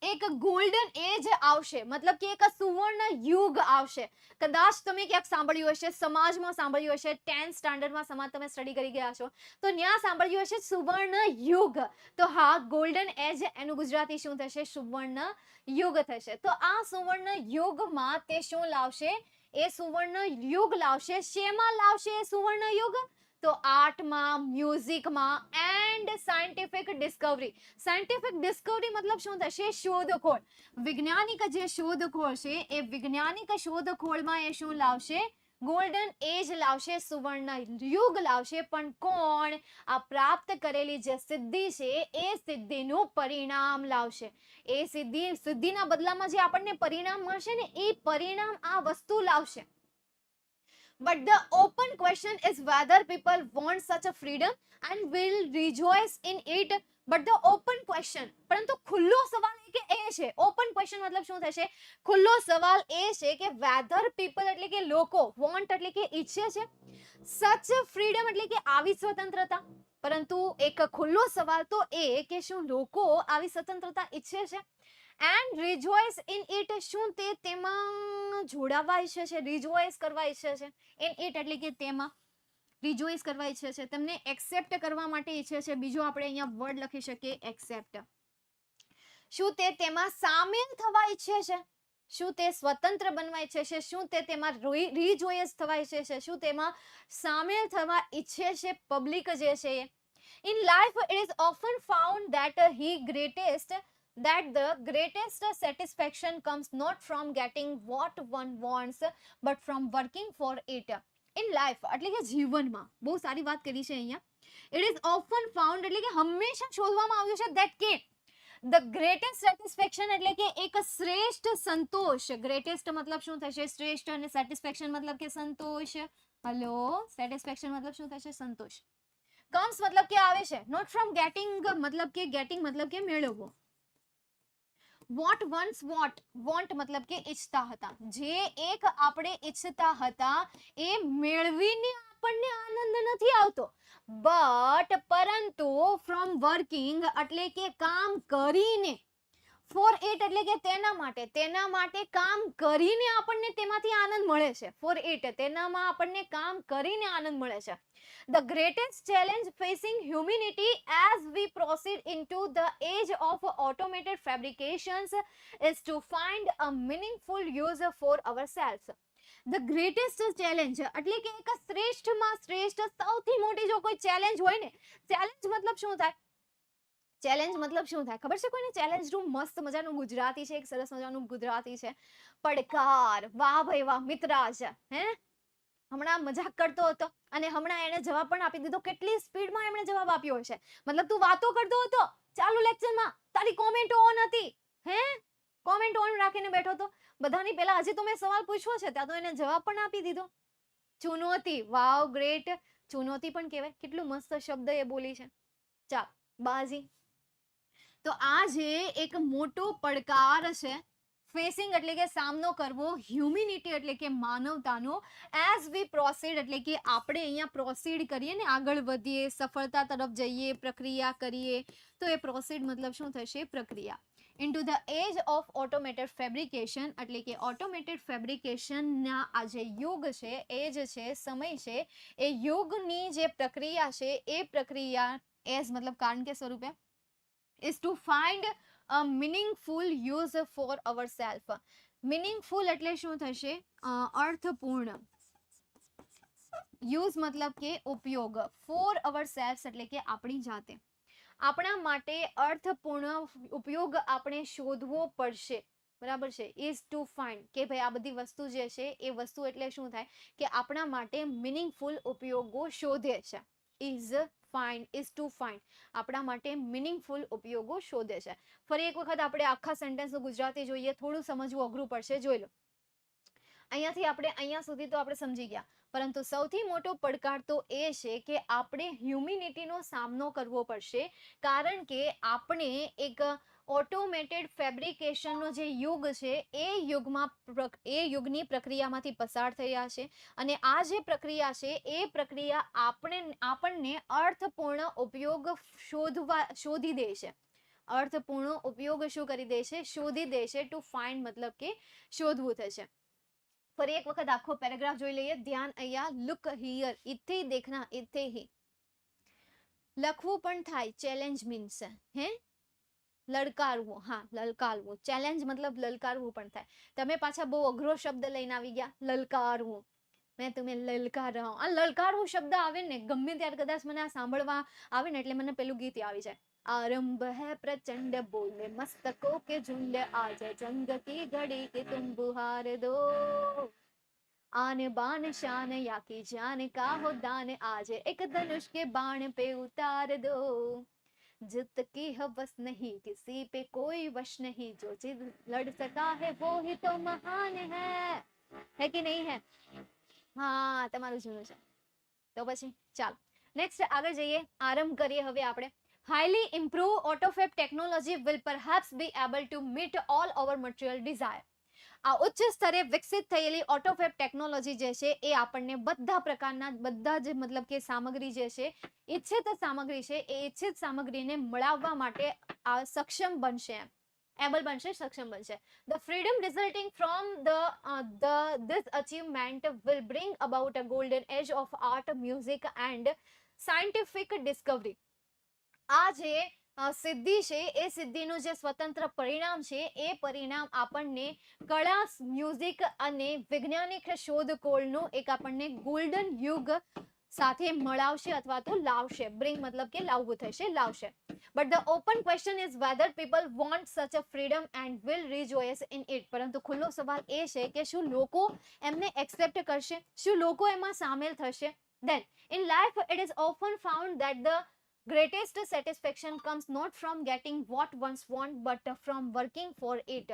એક ગોલ્ડન એજ આવશે, મતલબ કે એક સુવર્ણ યુગ આવશે. કદાચ તમે ક્યાંક સાંભળ્યું હશે, સમાજમાં સાંભળ્યું હશે, 10th સ્ટાન્ડર્ડમાં સમાજ તમે સ્ટડી કરી ગયા છો, તો ત્યાં સાંભળ્યું હશે સુવર્ણ યુગ. તો હા, ગોલ્ડન એજ એનું ગુજરાતી શું થશે? સુવર્ણ યુગ થશે. તો આ સુવર્ણ યુગમાં તે શું લાવશે? એ સુવર્ણ યુગ લાવશે. શેમાં લાવશે એ સુવર્ણ યુગ? તો આર્ટમાં, મ્યુઝિકમાં and scientific discovery. Scientific discovery મતલબ શું થશે? શોધખોળ. વૈજ્ઞાનિક જે શોધખોળ છે, એ વૈજ્ઞાનિક શોધખોળમાં એ શું લાવશે? ગોલ્ડન એજ લાવશે, સુવર્ણ યુગ લાવશે. પણ કોણ? આ પ્રાપ્ત કરેલી જે સિદ્ધિ છે, એ સિદ્ધિનું પરિણામ લાવશે. એ સિદ્ધિના બદલામાં જે આપણને પરિણામ મળશે ને, એ પરિણામ આ વસ્તુ લાવશે. But the open question is whether people want such a freedom and will rejoice in it. But the open question, પરંતુ ખુલ્લો સવાલ એ છે, ઓપન ક્વેશ્ચન મતલબ શું થશે? ખુલ્લો સવાલ એ છે કે whether people એટલે કે લોકો, want એટલે કે ઈચ્છે છે, such freedom એટલે કે આવી સ્વતંત્રતા. પરંતુ એક ખુલ્લો સવાલ તો એ કે શું લોકો આવી સ્વતંત્રતા ઈચ્છે છે? એન્ડ રિજોઇસ ઇન ઇટ, શું તે તેમાં જોડાવા ઈચ્છે છે, રિજોઇસ કરવા ઈચ્છે છે? ઇન ઇટ એટલે કે તેમાં રિજોઇસ કરવા ઈચ્છે છે, તેમને એક્સેપ્ટ કરવા માટે ઈચ્છે છે. બીજું આપણે અહીંયા વર્ડ લખી શકીએ એક્સેપ્ટ. શું તે તેમાં સામેલ થવા ઈચ્છે છે? શું તે સ્વતંત્ર બનવા ઈચ્છે છે? શું તે તેમાં રિજોઇસ થવા ઈચ્છે છે? શું તેમાં સામેલ થવા ઈચ્છે છે? પબ્લિક જે છે એ. In life it is often found that the greatest satisfaction comes not from getting what one wants but from working for it. In life એટલે કે જીવનમાં, બહુ સારી વાત કરી છે અહીંયા. It is often found એટલે કે હંમેશા શોધવામાં આવ્યું છે that કે the greatest satisfaction એટલે કે એક શ્રેષ્ઠ સંતોષ. greatest મતલબ શું થશે? શ્રેષ્ઠ, અને satisfaction મતલબ કે સંતોષ. હેલો, satisfaction મતલબ શું થશે? સંતોષ. comes મતલબ કે આવે છે, not from getting મતલબ કે getting મતલબ કે મેળવવો. what once want મતલબ કે ઈચ્છતા હતા, જે એક આપણે ઈચ્છતા હતા એ મેળવીને આપણને આનંદ નથી આવતો. પરંતુ from working એટલે કે કામ કરીને, ફોર ઇટ એટલે કે તેના માટે કામ કરીને આપણને તેમાંથી આનંદ મળે છે. ફોર ઇટ તેનામાં આપણને કામ કરીને આનંદ મળે છે. The greatest challenge facing humanity as we proceed into the age of automated fabrications is to find a meaningful use for ourselves. The greatest challenge એટલે કે એક શ્રેષ્ઠમાં શ્રેષ્ઠ સૌથી મોટી જો કોઈ ચેલેન્જ હોય ને, ચેલેન્જ મતલબ શું થાય? ચેલેન્જ મતલબ શું થાય ખબર છે કોઈને? ચેલેન્જનું મસ્ત મજાનું ગુજરાતી છે, એક સરસ મજાનું ગુજરાતી છે, પડકાર. વાહ ભાઈ વાહ મિત્રાજ, હે હમણાં મજાક કરતો હતો અને હમણાં એને જવાબ પણ આપી દીધો. કેટલી સ્પીડમાં એમણે જવાબ આપ્યો હશે. મતલબ તું વાતો કરતો હતો ચાલુ લેક્ચરમાં, તારી કોમેન્ટ ઓન હતી, હે કોમેન્ટ ઓન રાખીને બેઠો હતો. બધાની પહેલા હજી તો મેં સવાલ પૂછ્યો છે ત્યાં તો એને જવાબ પણ આપી દીધો. ચુનૌતી, વાવ ગ્રેટ. ચુનૌતી પણ કહેવાય. કેટલું મસ્ત શબ્દ એ બોલી છે. ચાલ બાજી. તો આ જે એક મોટો પડકાર છે, ફેસિંગ એટલે કે સામનો કરવો, હ્યુમિનિટી એટલે કે માનવતાનો, એઝ વી પ્રોસીડ એટલે કે આપણે અહીંયા પ્રોસીડ કરીએ ને, આગળ વધીએ, સફળતા તરફ જઈએ, પ્રક્રિયા કરીએ, તો એ પ્રોસીડ મતલબ શું થશે? પ્રક્રિયા. Into the age of automated fabrication એટલે કે ઓટોમેટેડ ફેબ્રિકેશનના આ જે યુગ છે, એજ છે, સમય છે, એ યુગની જે પ્રક્રિયા છે એ પ્રક્રિયા એઝ મતલબ કારણ કે સ્વરૂપે is to find a meaningful use for ourselves. meaningful એટલે શું થશે? અર્થપૂર્ણ. યુઝ મતલબ કે ઉપયોગ. for ourselves એટલે કે આપણી જાતે, આપણા માટે અર્થપૂર્ણ ઉપયોગ આપણે શોધવો પડશે. બરાબર છે? is to find કે ભાઈ આ બધી વસ્તુ જે છે એ વસ્તુ એટલે શું થાય કે આપણા માટે મિનિંગફુલ ઉપયોગો શોધે છે. is to find આપણા માટે મિનિંગફુલ ઉપયોગો શોધે છે. ફરી એક વખત આપણે આખા સેન્ટેન્સનું ગુજરાતી જોઈએ, થોડું સમજવું અઘરું પડશે. જોઈ લો. અહીંયાથી આપણે અહીંયા સુધી તો આપણે સમજી ગયા, પરંતુ સૌથી મોટો પડકાર તો એ છે કે આપણે હ્યુમિનિટીનો સામનો કરવો પડશે, કારણ કે આપણે એક ઓટોમેટેડ ફેબ્રિકેશનનો જે યુગ છે એ યુગની પ્રક્રિયામાંથી પસાર થયા છે અને આ જે પ્રક્રિયા છે એ પ્રક્રિયા આપણને અર્થપૂર્ણ ઉપયોગ શોધી દે છે. અર્થપૂર્ણ ઉપયોગ શું કરી દે છે? શોધી દે છે. ટુ ફાઇન્ડ મતલબ કે શોધવું થશે. ફરી એક વખત આખો પેરેગ્રાફ જોઈ લઈએ. ધ્યાન અહીંયા. લુક હિયર, ઇથે દેખના, ઇથે હી. લખવું પણ થાય. ચેલેન્જ મીન્સ હે લલકારવું. હા, લલકારવું. ચેલેન્જ મતલબ લલકારવું પણ થાય. તમે પાછા બહુ અઘરો શબ્દ લઈને આવી ગયા, લલકારવું. મેં તમે લલકાર રહા. આ લલકારવું શબ્દ આવે ને ગમે ત્યારે કદાચ મને આ સાંભળવા આવે ને એટલે મને પેલું ગીત આવી જાય. आरंभ है प्रचंड बोले मस्तकों के झुंड आज जंग की घड़ी के तुम बुहार दो आन बान शान या की जान का हो दान आज एक धनुष के बाण पे उतार दो जित की हवस नहीं किसी पे कोई वश नहीं जो जिद लड़ सका है वो ही तो महान है कि नहीं है? હા તમારું જૂનું છે. તો પછી ચાલો નેક્સ્ટ આગળ જઈએ. આરંભ કરીએ હવે આપણે. highly improved AutoFab technology will perhaps be able to meet all our material desire. આ ઉચ્ચ સ્તરે વિકસિત થયેલી ઓટોફેબ ટેકનોલોજી જે છે એ આપણને બધા પ્રકારના બધા જ મતલબ કે સામગ્રી જે છે, ઈચ્છિત સામગ્રી છે એ ઈચ્છિત સામગ્રીને મળાવવા માટે સક્ષમ બનશે, એબલ બનશે, સક્ષમ બનશે. The freedom resulting from this achievement will bring about a golden age of art, music and scientific discovery. આ જે સિદ્ધિ છે એ સિદ્ધિનું જે સ્વતંત્ર પરિણામ છે એ પરિણામ આપણને કળા, મ્યુઝિક અને વૈજ્ઞાનિક શોધખોળનું એક આપણને ગોલ્ડન યુગ સાથે મળાવશે અથવા તો લાવશે. બ્રિંગ મતલબ કે લાવવું થશે, લાવશે. But the open question is whether people want such a freedom and will rejoice in it. પરંતુ ખુલ્લો સવાલ એ છે કે શું લોકો એમને એક્સેપ્ટ કરશે, શું લોકો એમાં સામેલ થશે? Then in life it is often found that the greatest satisfaction comes not from getting what one's want but from working for it.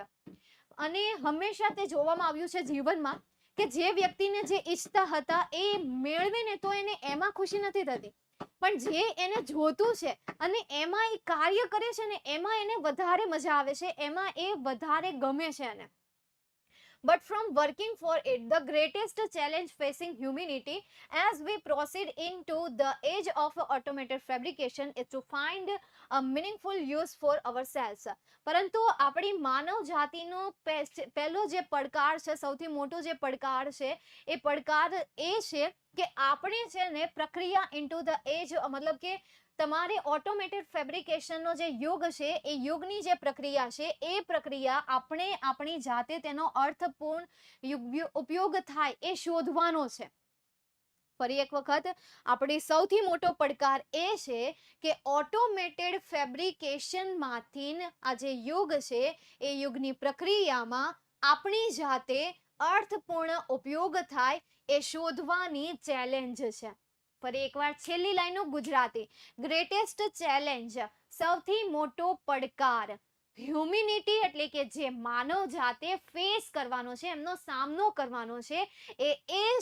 અને હંમેશા તે જોવામાં આવ્યું છે જીવનમાં કે જે વ્યક્તિને જે ઈચ્છતા હતા એ મેળવે ને તો એને એમાં ખુશી નથી થતી, પણ જે એને જોતું છે અને એમાં એ કાર્ય કરે છે ને એમાં એને વધારે મજા આવે છે, એમાં એ વધારે ગમે છે એને. but from working for it. The greatest challenge facing humanity as we proceed into the age of automated fabrication is to find a meaningful use for ourselves. પરંતુ આપણી માનવ જાતિનો પહેલો જે પડકાર છે, સૌથી મોટો જે પડકાર છે, એ પડકાર એ છે કે આપણે છે ને પ્રક્રિયા ઇન્ટુ ધ એજ, મતલબ કે તમારે ઓટોમેટેડ ફેબ્રિકેશનનો જે યુગ છે એ યુગની જે પ્રક્રિયા છે એ પ્રક્રિયા આપણે આપણી જાતે તેનો અર્થપૂર્ણ ઉપયોગ થાય એ શોધવાનો છે. ફરી એક વખત, આપણી સૌથી મોટો પડકાર એ છે કે ઓટોમેટેડ ફેબ્રિકેશનમાંથી આ જે યુગ છે એ યુગની પ્રક્રિયામાં આપણી જાતે અર્થપૂર્ણ ઉપયોગ થાય એ શોધવાની ચેલેન્જ છે. ફરી એકવાર છેલ્લી લાઈનો ગુજરાતી. ગ્રેટેસ્ટ ચેલેન્જ, સૌથી મોટો પડકાર. હ્યુમિનિટી એટલે કે જે માનવ જાતે ફેસ કરવાનો છે, એમનો સામનો કરવાનો છે, એ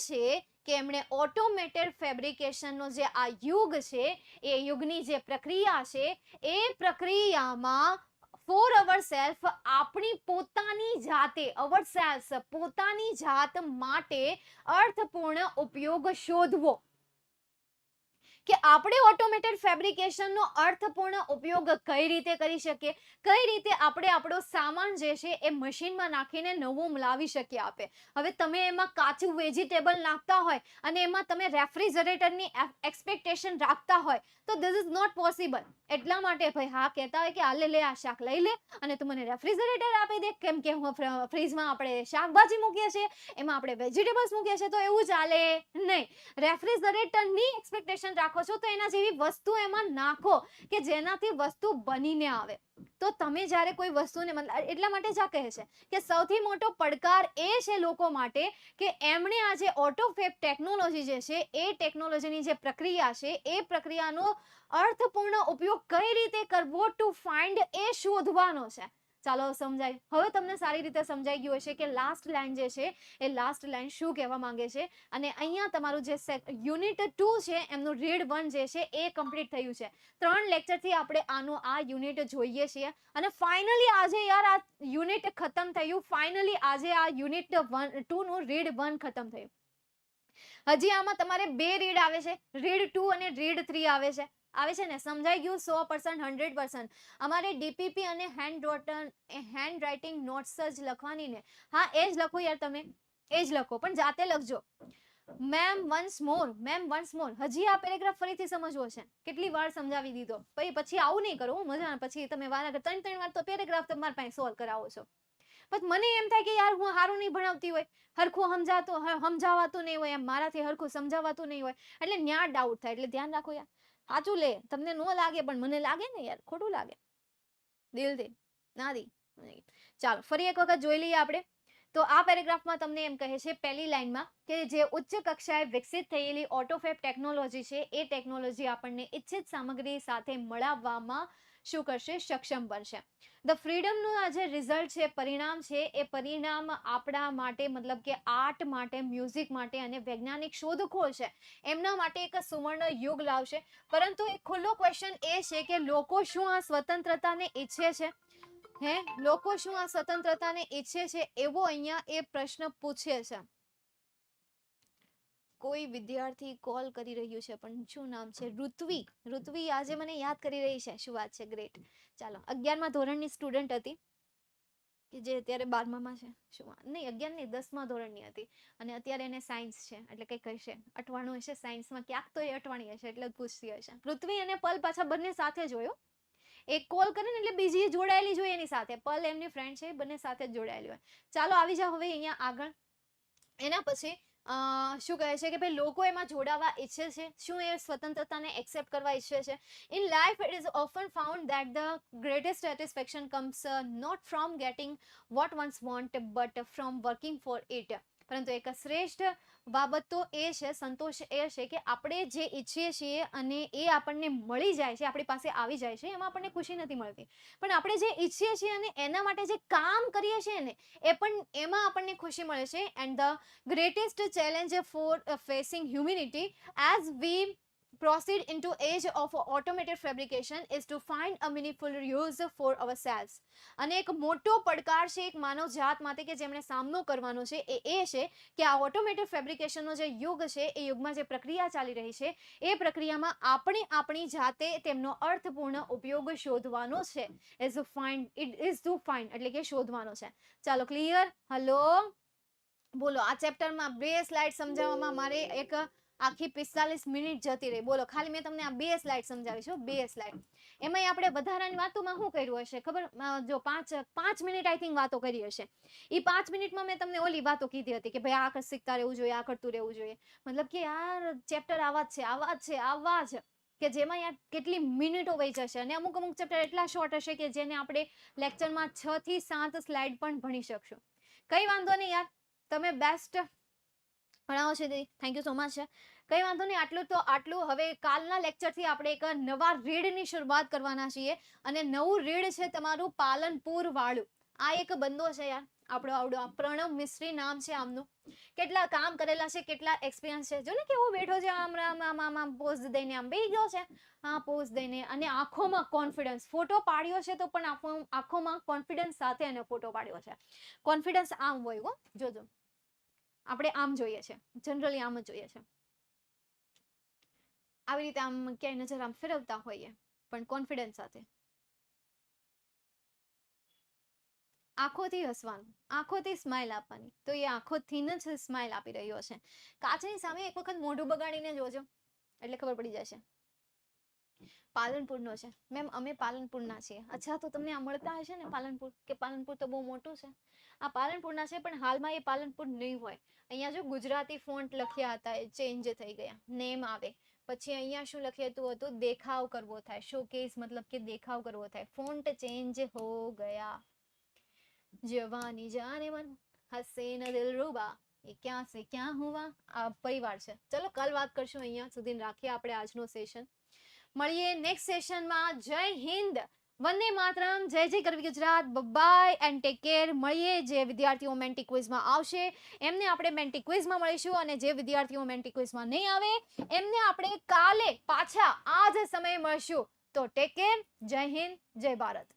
છે કે એમણે ઓટોમેટેડ ફેબ્રિકેશનનો જે આ યુગ છે એ યુગની જે પ્રક્રિયા છે એ પ્રક્રિયામાં ફોર અવર સેલ્ફ, આપણી પોતાની જાતે, અવર સેલ્ફ પોતાની જાત માટે અર્થપૂર્ણ ઉપયોગ શોધવો. કે આપણે ઓટોમેટેડ ફેબ્રિકેશનનો અર્થપૂર્ણ ઉપયોગ કઈ રીતે કરી શકીએ, કઈ રીતે આપણે આપણો સામાન જે છે એ મશીનમાં નાખીને નવું લાવી શકીએ. આપે હવે તમે એમાં કાચું વેજીટેબલ નાખતા હોય અને એમાં તમે રેફ્રિજરેટરની એક્સપેક્ટેશન રાખતા હોય તો ધીસ ઇઝ નોટ પોસિબલ. એટલા માટે ભાઈ હા કહેતા હોય કે આ લે આ શાક લઈ લે અને તું મને રેફ્રિજરેટર આપી દે, કેમ કે હું ફ્રીજમાં આપણે શાકભાજી મૂકીએ છીએ, એમાં આપણે વેજીટેબલ્સ મૂકીએ છીએ, તો એવું ચાલે નહીં. રેફ્રિજરેટરની એક્સપેક્ટેશન રાખો છો તો એના જેવી વસ્તુ એમાં નાખો કે જેનાથી વસ્તુ બનીને આવે. તો તમે જ્યારે કોઈ વસ્તુને, એટલા માટે જ આ કહે છે કે સૌથી મોટો પડકાર એ છે લોકો માટે કે એમણે આ જે ઓટોફેબ ટેકનોલોજી જે છે એ ટેકનોલોજીની જે પ્રક્રિયા છે એ પ્રક્રિયાનો અર્થપૂર્ણ ઉપયોગ કઈ રીતે કરવો, ટુ ફાઇન્ડ, એ શોધવાનો છે. ચાલો સમજાય. હવે તમને સારી રીતે સમજાઈ ગયું હશે કે લાસ્ટ લાઈન જે છે એ લાસ્ટ લાઈન શું કહેવા માંગે છે. અને અહીંયા તમારું જે યુનિટ 2 છે એમનું રીડ 1 જે છે એ કમ્પ્લીટ થયું છે. 3 લેક્ચરથી આપણે આ યુનિટ જોઈએ છીએ અને ફાઇનલી આજે યાર આ યુનિટ ખતમ થયું. ફાઇનલી આજે આ યુનિટ 2 નું રીડ 1 ખતમ થયું. હજી આમાં તમારે 2 રીડ આવે છે, રીડ 2 અને રીડ 3 આવે છે ને. સમજાઈ ગયું 100%, 100%. અમારે ડીપીપી અને હેન્ડ રાઇટિંગ નોટ્સ જ લખવાની ને. હા એ જ લખો યાર, તમે એ જ લખો પણ જાતે લખજો. મેમ વન્સ મોર. હજી આ પેરેગ્રાફ ફરીથી સમજવો છે. કેટલી વાર સમજાવી દીધો, પછી આવું નહીં કરો મજા. પછી તમે 3 વાર તો પેરેગ્રાફ તમારા પાસે સોલ્વ કરાવો છો. પણ મને એમ થાય કે યાર હું સારું નહીં ભણાવતી હોય, હરખું સમજાવાતું નહીં હોય, એમ મારાથી હરખું સમજાવાતું નહીં હોય, એટલે ન્યા ડાઉટ થાય. એટલે ધ્યાન રાખો યાર. સાચું લે, તમને ન લાગે પણ મને લાગે ને યાર, ખોટું લાગે દિલથી ના દી. ચાલો ફરી એક વખત જોઈ લઈએ આપણે. તો આ પેરેગ્રાફમાં તમને એમ કહે છે પહેલી લાઈનમાં કે જે ઉચ્ચ કક્ષાએ વિકસિત થયેલી ઓટોફેબ ટેકનોલોજી છે એ ટેકનોલોજી આપણને ઇચ્છિત સામગ્રી સાથે મળાવવામાં શું કરશે, સક્ષમ બનશે. ધ ફ્રીડમનું આ જે રિઝલ્ટ છે, પરિણામ છે, એ પરિણામ આપણા માટે, મતલબ કે આર્ટ માટે, મ્યુઝિક માટે અને વૈજ્ઞાનિક શોધખોળ છે એમના માટે એક સુવર્ણ યુગ લાવશે. પરંતુ એક ખુલ્લો ક્વેશ્ચન એ છે કે લોકો શું આ સ્વતંત્રતાને ઈચ્છે છે? લોકો શું આ સ્વતંત્રતાને ઈચ્છે છે? એવો અહીંયા એ પ્રશ્ન પૂછે છે. કોઈ વિદ્યાર્થી કોલ કરી રહ્યું છે પણ શું નામ છે? ઋત્વી આજે મને યાદ કરી રહી છે. શું વાત છે, ગ્રેટ. ચાલો 11મા ધોરણની સ્ટુડન્ટ હતી કે જે અત્યારે 12મામાં છે. શું નહીં, 11 નહીં 10મા ધોરણની હતી અને અત્યારે એને સાયન્સ છે, એટલે કંઈક હશે, અઠવાણું હશે સાયન્સમાં, ક્યાંક તો એ અઠવાણી હશે એટલે પૂછતી હશે. પૃથ્વી અને પલ પાછા બંને સાથે જોયો. એક કોલ કરે ને એટલે બીજી જોડાયેલી જોઈએ એની સાથે. પલ એમની ફ્રેન્ડ છે, બંને સાથે જ જોડાયેલી હોય. ચાલો આવી જાઓ હવે અહીંયા આગળ. એના પછી શું કહે છે કે ભાઈ લોકો એમાં જોડાવા ઈચ્છે છે, શું એ સ્વતંત્રતાને એક્સેપ્ટ કરવા ઈચ્છે છે. In life it is often found that the greatest satisfaction comes not from getting what one's want but from working for it. પરંતુ એક શ્રેષ્ઠ બાબત તો એ છે, સંતોષ એ છે કે આપણે જે ઈચ્છીએ છીએ અને એ આપણને મળી જાય છે, આપણી પાસે આવી જાય છે, એમાં આપણને ખુશી નથી મળતી. પણ આપણે જે ઈચ્છીએ છીએ અને એના માટે જે કામ કરીએ છીએ ને એમાં આપણને ખુશી મળે છે. And the greatest challenge four facing humanity as V proceed into age of automated fabrication is to find a meaningful use for ourselves. અને એક મોટો પડકાર છે એક માનવ જાત માટે કે જેમણે સામનો કરવાનો છે એ છે કે આ ઓટોમેટેડ ફેબ્રિકેશનનો જે યુગ છે એ યુગમાં જે પ્રક્રિયા ચાલી રહી છે એ પ્રક્રિયામાં આપણે આપણી જાતે તેમનો અર્થપૂર્ણ ઉપયોગ શોધવાનો છે. Is to find it is to find એટલે કે શોધવાનો છે. ચાલો ક્લિયર? હલો બોલો. આ ચેપ્ટરમાં 2 સ્લાઇડ સમજાવવામાં મારે એક આખી 45 મિનિટ જતી રહી. બોલો ખાલી મેં તમને આ 2 સ્લાઇડ સમજાવી છું, 2 સ્લાઇડ. એમાંય આપણે વધારાની વાતોમાં શું કર્યું હશે ખબર? જો 5 મિનિટ આઈ થિંક વાતો કરી હશે. એ 5 મિનિટમાં મેં તમને ઓલી વાતો કીધી હતી કે ભાઈ આ શીખતા રહેવું જોઈએ, આ કરતું રહેવું જોઈએ. મતલબ કે યાર ચેપ્ટર આવા જ છે કે જેમાં યાર કેટલી મિનિટો વહી જશે. અને અમુક ચેપ્ટર એટલા શોર્ટ હશે કે જેને આપણે લેક્ચરમાં 6 થી 7 સ્લાઇડ પણ ભણી શકશું. કઈ વાંધો નહીં યાર, તમે બેસ્ટ ભણાવો છે દીદી, થેન્ક યુ સો મચ. કઈ વાંધો નહીં. આટલું હવે કાલના લેક્ચરથી આપણે એક નવા રીડની શરૂઆત કરવાના છીએ અને નવું રીડ છે તમારું પાલનપુર વાળું. આ એક બંદો છે યાર આપણો આવડો પ્રણવ મિસ્ત્રી નામ છે આમનું. કેટલા કામ કરેલા છે, કેટલા એક્સપિરિયન્સ છે. જો ને કેવો બેઠો છે આમ પોઝ દઈને આમ બેહી ગયો છે. હા પોઝ દઈને અને આંખોમાં કોન્ફિડન્સ. ફોટો પાડ્યો છે તો પણ આંખોમાં કોન્ફિડન્સ સાથે એને ફોટો પાડ્યો છે. કોન્ફિડન્સ આમ હોય હો, જોજો આપણે આમ જોઈએ છે, જનરલી આમ જ જોઈએ છે. આવી રીતે આમ ક્યાંય નજર આમ ફેરવતા હોઈએ પણ કોન્ફિડન્સ સાથે. આંખોથી હસવાનું, આંખોથી સ્માઇલ આપવાની. તો એ આંખોથી જ સ્માઇલ આપી રહ્યો છે. કાચની સામે એક વખત મોઢું બગાડીને જોજો એટલે ખબર પડી જશે. પાલનપુરનો છે મેમ, અમે પાલનપુરના છીએ. અચ્છા, તો તમને આ મળતા હશે ને પાલનપુર, કે પાલનપુર તો બહુ મોટું છે. આ પાલનપુરના છે પણ હાલમાં એ પાલનપુર નહીં હોય. અહીંયા જો ગુજરાતી ફોન્ટ લખ્યા હતા એ ચેન્જ થઈ ગયા, નેમ આવે. પછી અહીંયા શું લખ્યું હતું? દેખાવ કરવો થાય, શોકેસ મતલબ કે દેખાવ કરવો થાય. ફોન્ટ ચેન્જ હો ગયા. જવાની જાને મન હસે ન દિલરુબા એ ક્યાં સે ક્યાં હુઆ. આ પરિવાર છે. ચલો કાલ વાત કરશું. અહીંયા સુધી રાખીએ આપણે આજનો સેશન. મળીએ નેક્સ્ટ સેશનમાં. જય હિન્દ, વંદે માતરમ, જય જય ગરવી Gujarat. Bye and take care. મળીએ જે વિદ્યાર્થીઓ મેન્ટી ક્વિઝમાં આવશે એમને આપણે મેન્ટી ક્વિઝમાં મળીશું અને જે વિદ્યાર્થીઓ મેન્ટી ક્વિઝમાં નહીં આવે એમને આપણે કાલે પાછા આ જ સમયે મળશું. તો ટેક કેર. જય હિન્દ, જય ભારત.